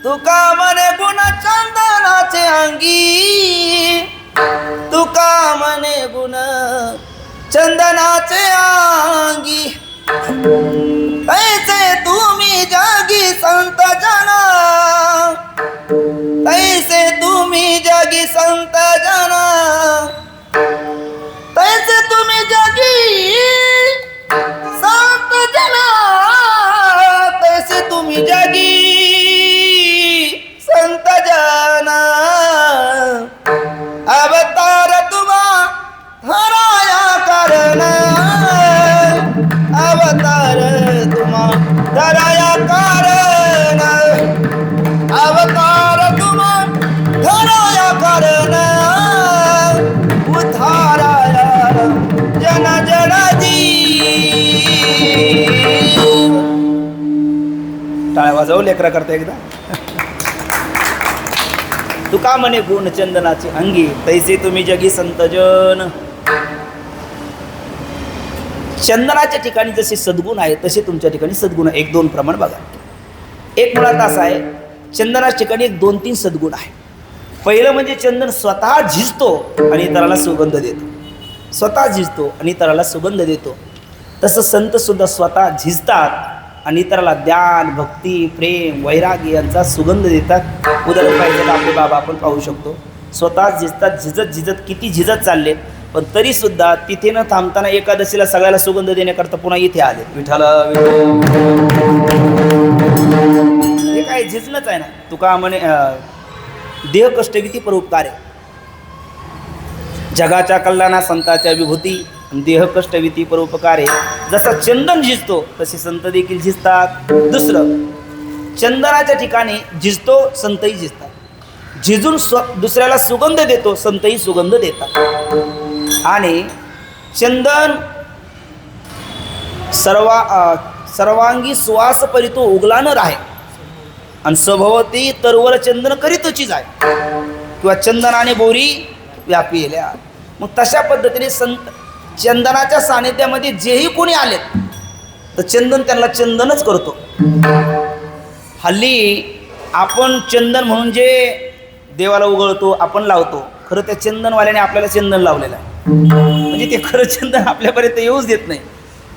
तुका म्हणे गुण चंदनाचे अंगी, तुका म्हणे गुण चंदनाचे अंगी, तैसे तुम्ही जागी संत जना, तैसे तुम्ही जागी संत जना, तैसे तुम्ही जागी संत जना, तैसे तुम्ही जागी संत जना, अवतार तुम्हा धराया कारण, अवतार तुम्हा धराया कारण, अवतार तुम्हा धराया कारण, उद्धाराया जन जनाजी. टाळ्या वाजवू लेकरा करता एकदा. तुका म्हणे गुण चंदनाची अंगी, तैसे तुम्ही जगी संतजन. चंदनाच्या ठिकाणी जसे सद्गुण आहे तसे तुमच्या ठिकाणी सद्गुण आहे. एक दोन प्रमाण बघा. एक मुळात असा आहे, चंदनाच्या ठिकाणी एक दोन तीन सद्गुण आहे. पहिलं म्हणजे चंदन स्वतः झिजतो आणि इतराला सुगंध देतो. स्वतः झिजतो आणि इतराला सुगंध देतो. तसं संत सुद्धा स्वतः झिजतात आणि इतराला ज्ञान, भक्ती, प्रेम, वैराग्य यांचा सुगंध देतात. उदाहरण पाहिजे तर आपले बाबा आपण पाहू शकतो. स्वतः झिजतात, झिजत झिजत किती झिजत चालले, पण तरीसुद्धा तिथे न थांबताना एकादशीला सगळ्याला सुगंध देण्याकरता पुन्हा इथे आले. विठाला हे काय झिजणंच आहे ना. तुका म्हणे देह कष्टविती परोपकार आहे. जगाच्या कल्याणा संतांच्या विभूती, देह कष्टविती परोपकार आहे. जसा चंदन झिजतो तसे संत देखील झिजतात. दुसरं, चंदनाच्या ठिकाणी झिजतो, संतही झिजतात. झिजून दुसऱ्याला सुगंध देतो, संतही सुगंध देतात. आणि चंदन सर्वांगी सुवास परितो उगला न राहे, आणि स्वभवती तरवर चंदन करीतोचीच आहे, किंवा चंदनाने बोरी व्यापिल्या. मग तशा पद्धतीने संत चंदनाच्या सानिध्यामध्ये जेही कोणी आलेत तर चंदन त्यांना चंदनच करतो. हल्ली आपण चंदन म्हणून जे देवाला उगळतो, आपण लावतो, खरं त्या चंदनवाल्याने आपल्याला चंदन लावलेलं आहे. म्हणजे ते खरं चंदन आपल्यापर्यंत येऊच देत नाही.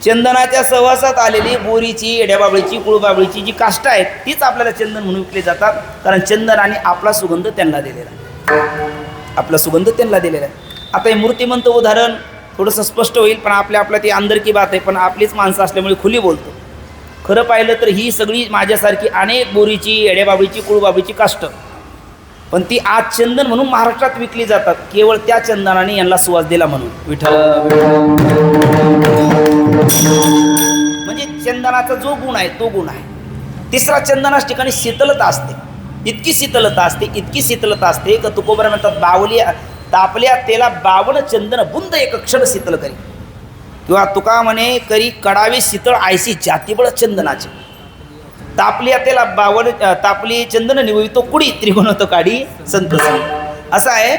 चंदनाच्या सहवासात आलेली बोरीची, येड्याबाबळीची, कुळबाबळीची जी काष्ट आहेत तीच आपल्याला चंदन म्हणून विकले जातात, कारण चंदनाने आपला सुगंध त्यांना दिलेला आहे. आपला सुगंध त्यांना दिलेला आहे. आता हे मूर्तिमंत उदाहरण थोडंसं स्पष्ट होईल, पण आपल्या ती अंदरकी बात आहे, पण आपलीच माणसं असल्यामुळे खुली बोलतो. खरं पाहिलं तर ही सगळी माझ्यासारखी अनेक बोरीची, येड्याबाबळीची, कुळबाबळीची काष्ट, पण ती आज चंदन म्हणून महाराष्ट्रात विकली जातात, केवळ त्या चंदनाने यांना सुवास दिला म्हणून. विठ्ठल म्हणजे चंदनाचा जो गुण आहे तो गुण आहे. तिसरा, चंदनाच्या ठिकाणी शीतलता असते. इतकी शीतलता असते, इतकी शीतलता असते का तुकोबरा म्हणतात, बावल्या तापल्या तेला 52 चंदन बुंद एक क्षण शीतल करी. किंवा तुका म्हणे करी कडावी शीतळ आयसी जातीबळ चंदनाचे. तापल्या तेला 52 तापली चंदन निववितो कुडी त्रिगुणत काढी संत. असं आहे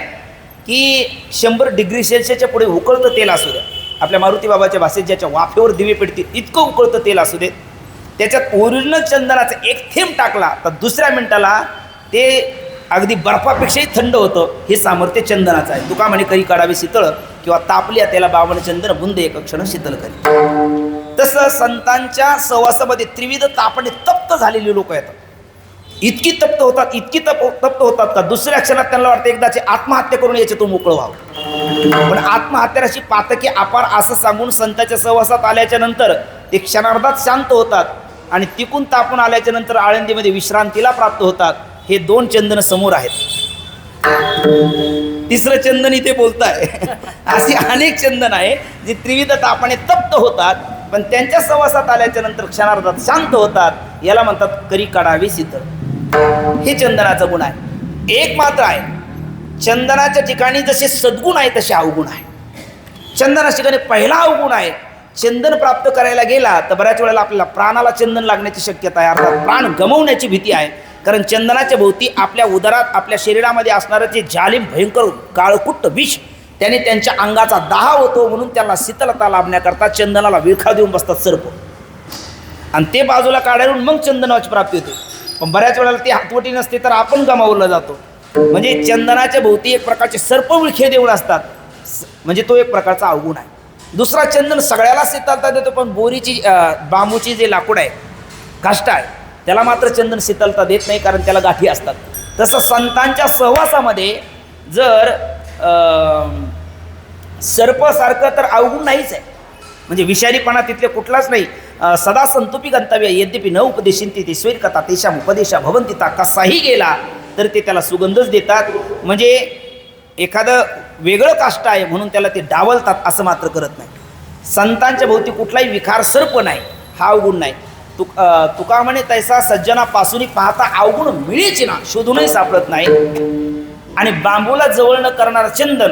की 100 डिग्री सेल्सिअसच्या पुढे उकळतं तेल असू द्या, आपल्या मारुती बाबाच्या भाषेत ज्याच्या वाफेवर दिवे पेटतील इतकं उकळतं तेल असू देत, त्याच्यात ओरिजिनल चंदनाचा एक थेंब टाकला तर दुसऱ्या मिनिटाला ते अगदी बर्फापेक्षाही थंड होतं. हे सामर्थ्य चंदनाचं आहे. तुका म्हणे करी काढावी शीतळ किंवा तापल्या त्याला 52 चंदन बुंद एक क्षण शीतल करी. तसं संतांच्या सहवासामध्ये त्रिविध तापणे तप्त झालेली लोक येतात. इतकी तप्त होतात, इतकी तप्त होतात का दुसऱ्या क्षणात त्यांना वाटतं एकदाची आत्महत्या करून याच्यातून मोकळं व्हावं. पण आत्महत्याची पातकी अपार असं सांगून संतांच्या सहवासात आल्याच्या नंतर ते क्षणार्धात शांत होतात आणि तिकून तापून आल्याच्या नंतर आळंदीमध्ये विश्रांतीला प्राप्त होतात. हे 2 चंदन समोर आहेत. तिसरं चंदन इथे बोलताय. अशी अनेक चंदन आहे जे त्रिविध तापाने तप्त होतात, पण त्यांच्या सहवासात आल्याच्या नंतर क्षणार्धात शांत होतात. याला म्हणतात करी काढावी शीतळ. हे चंदनाचा गुण आहे. एक मात्र आहे, चंदनाच्या ठिकाणी जसे सद्गुण आहे तसे अवगुण आहे. चंदनाच्या ठिकाणी पहिला अवगुण आहे, चंदन प्राप्त करायला गेला तर बऱ्याच वेळेला आपल्याला प्राणाला चंदन लागण्याची शक्यता आहे, अर्थात प्राण गमवण्याची भीती आहे. कारण चंदनाच्या भोवती आपल्या उदरात, आपल्या शरीरामध्ये असणारं जे जालिम भयंकर काळकुट्ट विष त्याने त्यांच्या अंगाचा दाह होतो, म्हणून त्याला शीतलता लाभण्याकरता चंदनाला विळखा देऊन बसतात सर्प, आणि ते बाजूला काढून मग चंदनाची प्राप्ती होते. पण बऱ्याच वेळेला ती हातवटी नसते तर आपण गमावला जातो. म्हणजे चंदनाच्या भोवती एक प्रकारचे सर्प विळखे देऊन असतात, म्हणजे तो एक प्रकारचा अवगुण आहे. दुसरा, चंदन सगळ्याला शीतलता देतो, पण बोरीची बांबूची जे लाकूड आहे, काष्ट आहे, त्याला मात्र चंदन शीतलता देत नाही, कारण त्याला गाठी असतात. तसं संतांच्या सहवासामध्ये जर सर्पासारखं तर अवगुण नाहीच आहे, म्हणजे विषारीपणा तिथले कुठलाच नाही. सदा संतुपी गंतव्य यद्यपि न उपदेशिंती ते स्वीर कथा तेशाम उपदेशा भवंतिता. कसाही गेला तर ते त्याला सुगंधच देतात. म्हणजे एखादं वेगळं काष्ट आहे म्हणून त्याला ते डावलतात असं मात्र करत नाही. संतांच्या भोवती कुठलाही विखार सर्प नाही, हा अवगुण नाही. तुका म्हणे तैसा सज्जनापासून पाहता अवगुण मिळेची ना, शोधूनही सापडत नाही. आणि बांबूला जवळ न करणारा चंदन,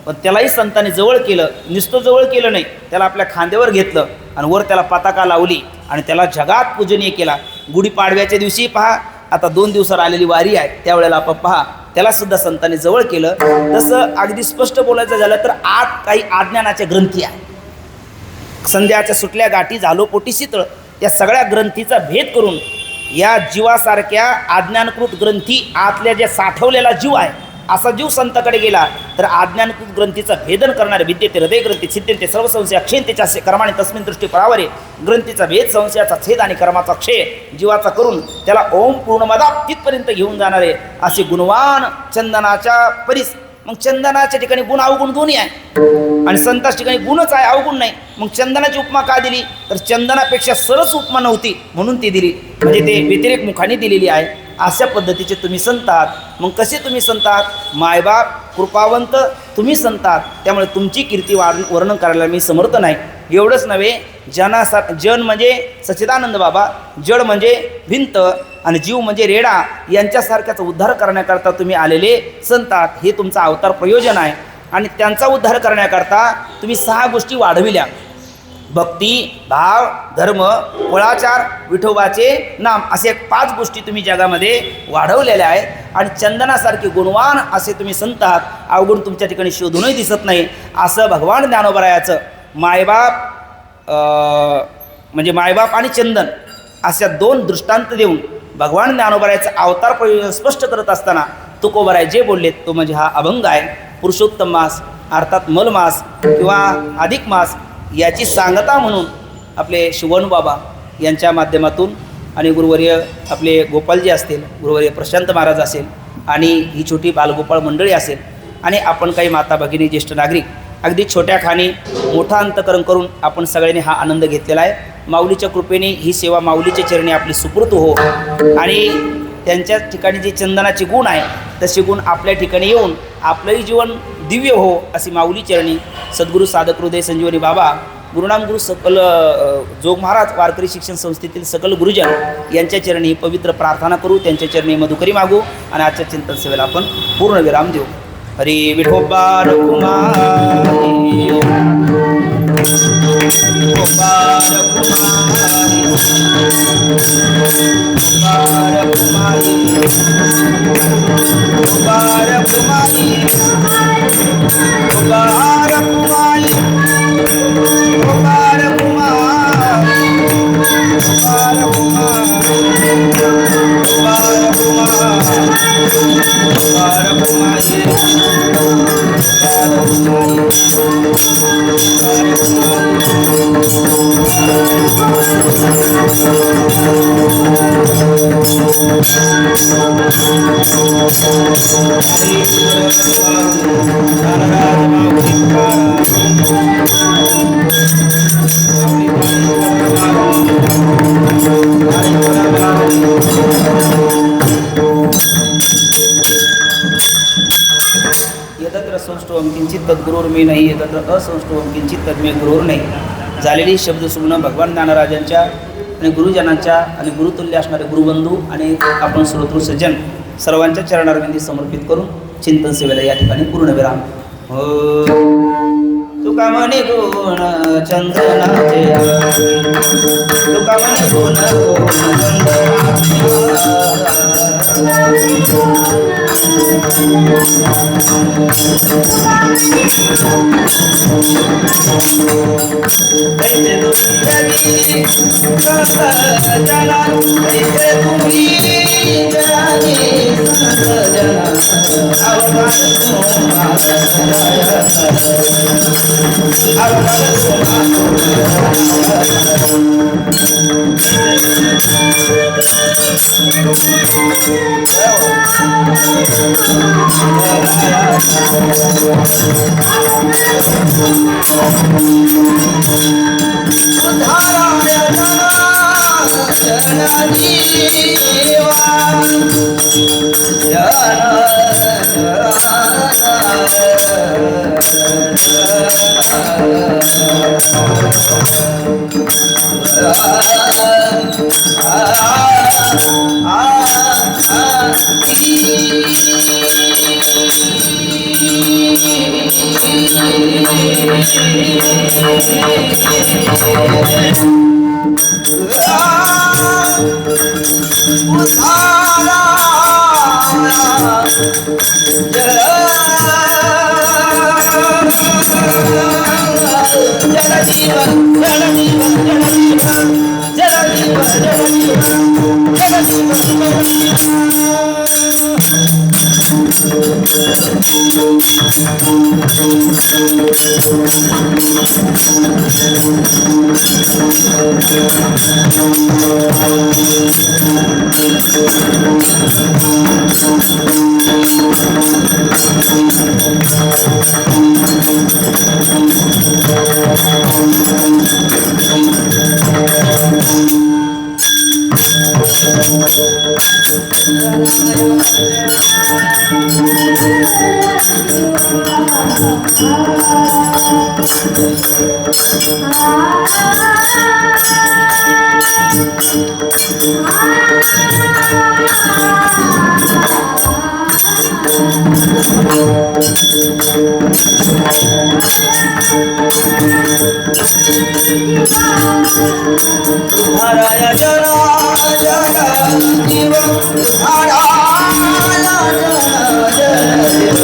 पण त्यालाही संतांनी जवळ केलं. नुसतं जवळ केलं नाही, त्याला आपल्या खांद्यावर घेतलं आणि वर त्याला पताका लावली आणि त्याला जगात पूजनीय केला. गुढीपाडव्याच्या दिवशी पहा, आता 2 दिवसावर आलेली वारी आहे त्यावेळेला आपण पहा, त्याला सुद्धा संतांनी जवळ केलं. तसं अगदी स्पष्ट बोलायचं झालं तर 8 काही आज्ञानाच्या ग्रंथी आहे. संध्याच्या सुटल्या गाठी झालो पोटी शीतळ, या सगळ्या ग्रंथीचा भेद करून या जीवासारख्या आज्ञानकृत ग्रंथी, आतल्या ज्या साठवलेला जीव आहे असा जीव संताकडे गेला तर आज्ञानकृत ग्रंथीचा भेदन करणारे विद्येते हृदय ग्रंथी छिद्यते सर्व संशय अक्षयतेच्या कर्माने तस्मिन दृष्टी परावरे. ग्रंथीचा भेद, संशयाचा छेद आणि कर्माचा क्षय जीवाचा करून त्याला ओम पूर्णमदा तिथपर्यंत घेऊन जाणारे असे गुणवान चंदनाच्या परीस. मग चंदनाच्या ठिकाणी गुण अवगुण दोन्ही आहे, आणि संताच्या ठिकाणी गुणच आहे, अवगुण नाही. मग चंदनाची उपमा का दिली तर चंदनापेक्षा सरस उपमा नव्हती म्हणून ती दिली, म्हणजे ते व्यतिरेक मुखाने दिलेली आहे. अशा पद्धतीचे तुम्ही संत आहात. मग कसे तुम्ही संत आहात? मायबाप कृपावंत तुम्ही संत आहात, त्यामुळे तुमची कीर्ती वर्णन करायला मी समर्थ नाही. एवढंच नव्हे, जन म्हणजे सच्चिदानंद बाबा, जड म्हणजे भिंत आणि जीव म्हणजे रेडा, यांच्यासारख्याचा उद्धार करण्याकरता तुम्ही आलेले संत आहात. हे तुमचा अवतार प्रयोजन आहे. आणि त्यांचा उद्धार करण्याकरता तुम्ही 6 गोष्टी वाढविल्या: भक्ती, भाव, धर्म, कुळाचार, विठोबाचे नाम, असे 5 गोष्टी तुम्ही जगामध्ये वाढवलेल्या आहेत. आणि चंदनासारखे गुणवान असे तुम्ही संत आहात, अवगुण तुमच्या ठिकाणी शोधूनही दिसत नाही. असं भगवान ज्ञानोबरायाचं मायबाप म्हणजे मायबाप आणि चंदन अशा 2 दृष्टांत देऊन भगवान ज्ञानोबरायाचं अवतार प्रयोजन स्पष्ट करत असताना तुकोबराय जे बोलले तो म्हणजे हा अभंग आहे. पुरुषोत्तम मास अर्थात मल मास किंवा अधिक मास याची सांगता म्हणून आपले शिवण बाबा यांच्या माध्यमातून आणि गुरुवर्य आपले गोपालजी असतील, गुरुवर्य प्रशांत महाराज असेल आणि ही छोटी बालगोपाळ मंडळी असेल आणि आपण काही माता भगिनी ज्येष्ठ नागरिक अगदी छोट्या खाणी मोठा अंतकरण करून आपण सगळ्यांनी हा आनंद घेतलेला आहे. माऊलीच्या कृपेने ही सेवा माऊलीच्या चरणी आपली सुपूर्त हो आणि त्यांच्या ठिकाणी जी चंदनाचे गुण आहे तसे गुण आपल्या ठिकाणी येऊन आपलंही जीवन दिव्य हो अशी माऊली चरणी सद्गुरू साधक हृदय संजीवनी बाबा गुरुनाम गुरु सकल जोग महाराज वारकरी शिक्षण संस्थेतील सकल गुरुजन यांच्या चरणी पवित्र प्रार्थना करू, त्यांच्या चरणी मधुकरी मागू आणि आजच्या चिंतन सेवेला आपण पूर्ण विराम देऊ. हरी विठोबा रघुमाई विठोबा रघुमाई विठोबा रघुमाई विठोबा रघुमाई विठोबा रघुमाई विठोबा रघुमाई यतत्र संष्टोम किंचित तद्गुरुर्मी नाही, यतत्र असंष्टोम किंचित तद्मे गुरुर नाही. झालेली शब्दसुमनं भगवान ज्ञानराजांच्या आणि गुरुजनांच्या आणि गुरुतुल्य असणारे गुरुबंधू आणि आपण श्रोतृ सज्जन सर्वांच्या चरणारविंदी समर्पित करून चिंतन सेवेला या ठिकाणी पूर्ण विराम. हो तुका म्हणे गुण चंदनाचे तुका म्हणे गुण हराया जना जना जीव हराया जना जना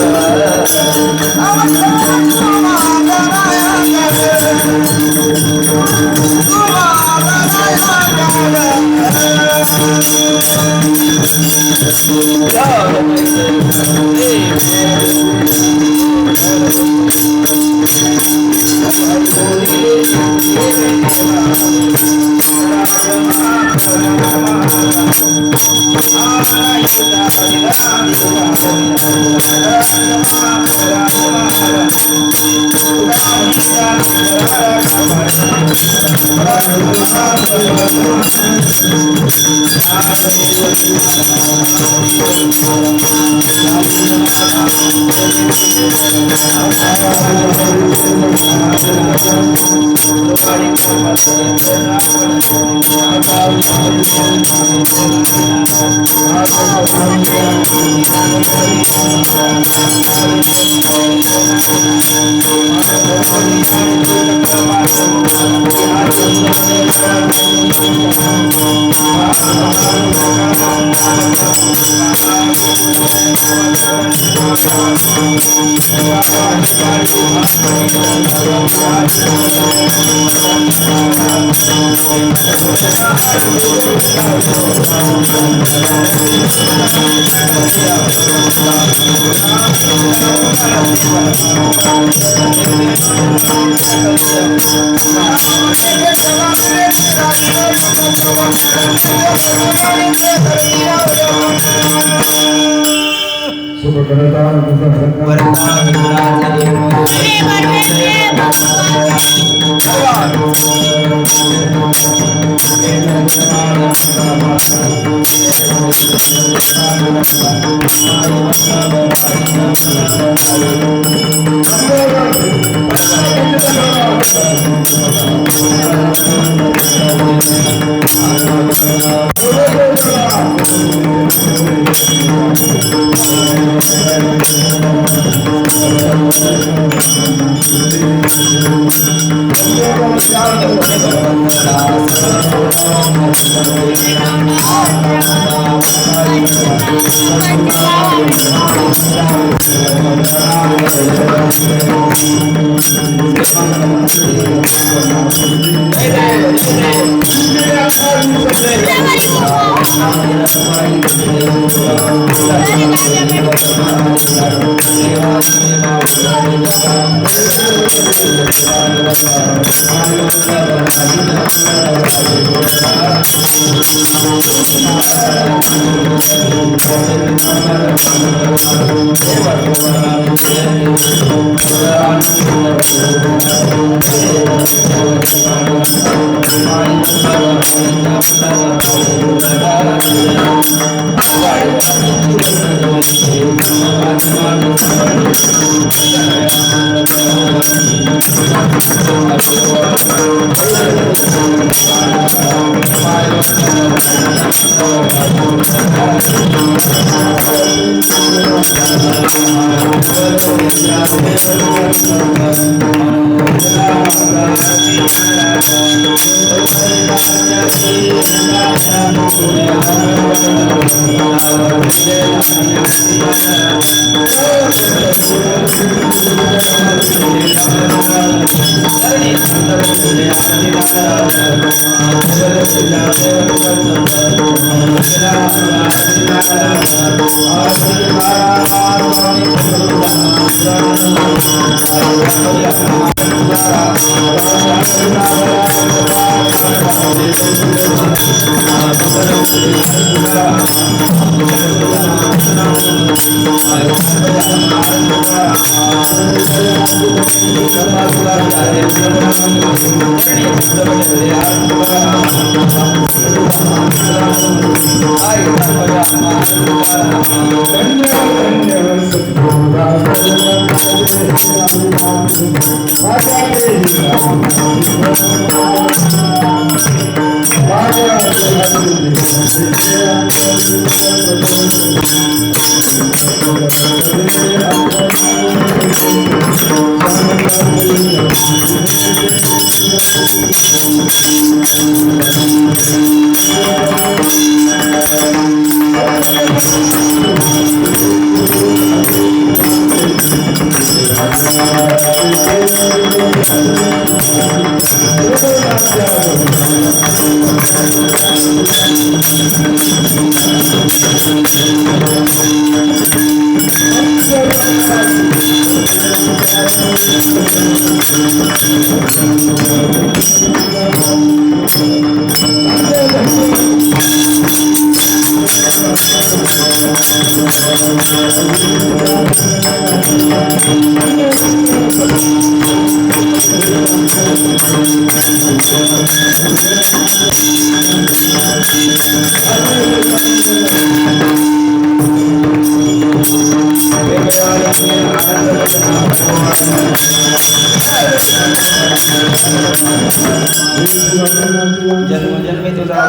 जन्मजन्मी तुझा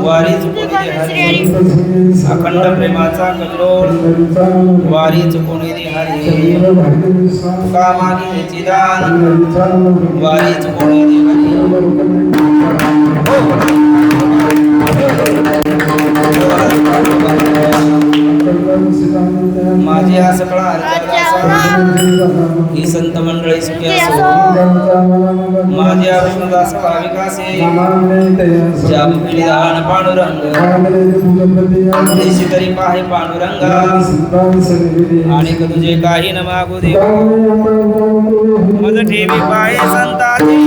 वारी चुकून हरी अखंड प्रेमाचा कल्लोळ वारी चुकून हरी तुका मागितले दान वारी चुकून माझी हा सगळा ही संत मंडळी सुखी असो माझ्या विष्णुदास भाविकासे ज्या पिढीदान पांडुरंग देशी तरी पाहे पांडुरंगा आणि तुझे काही न मागू दे मज ठेवी पाहे संताची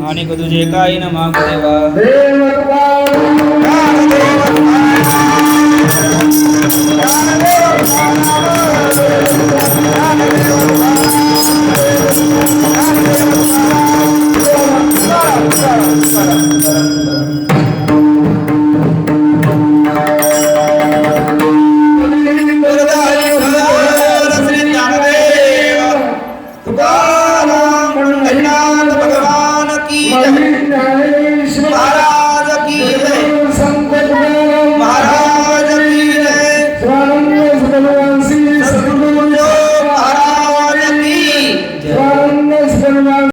आणि तुझे काही न मागू देवा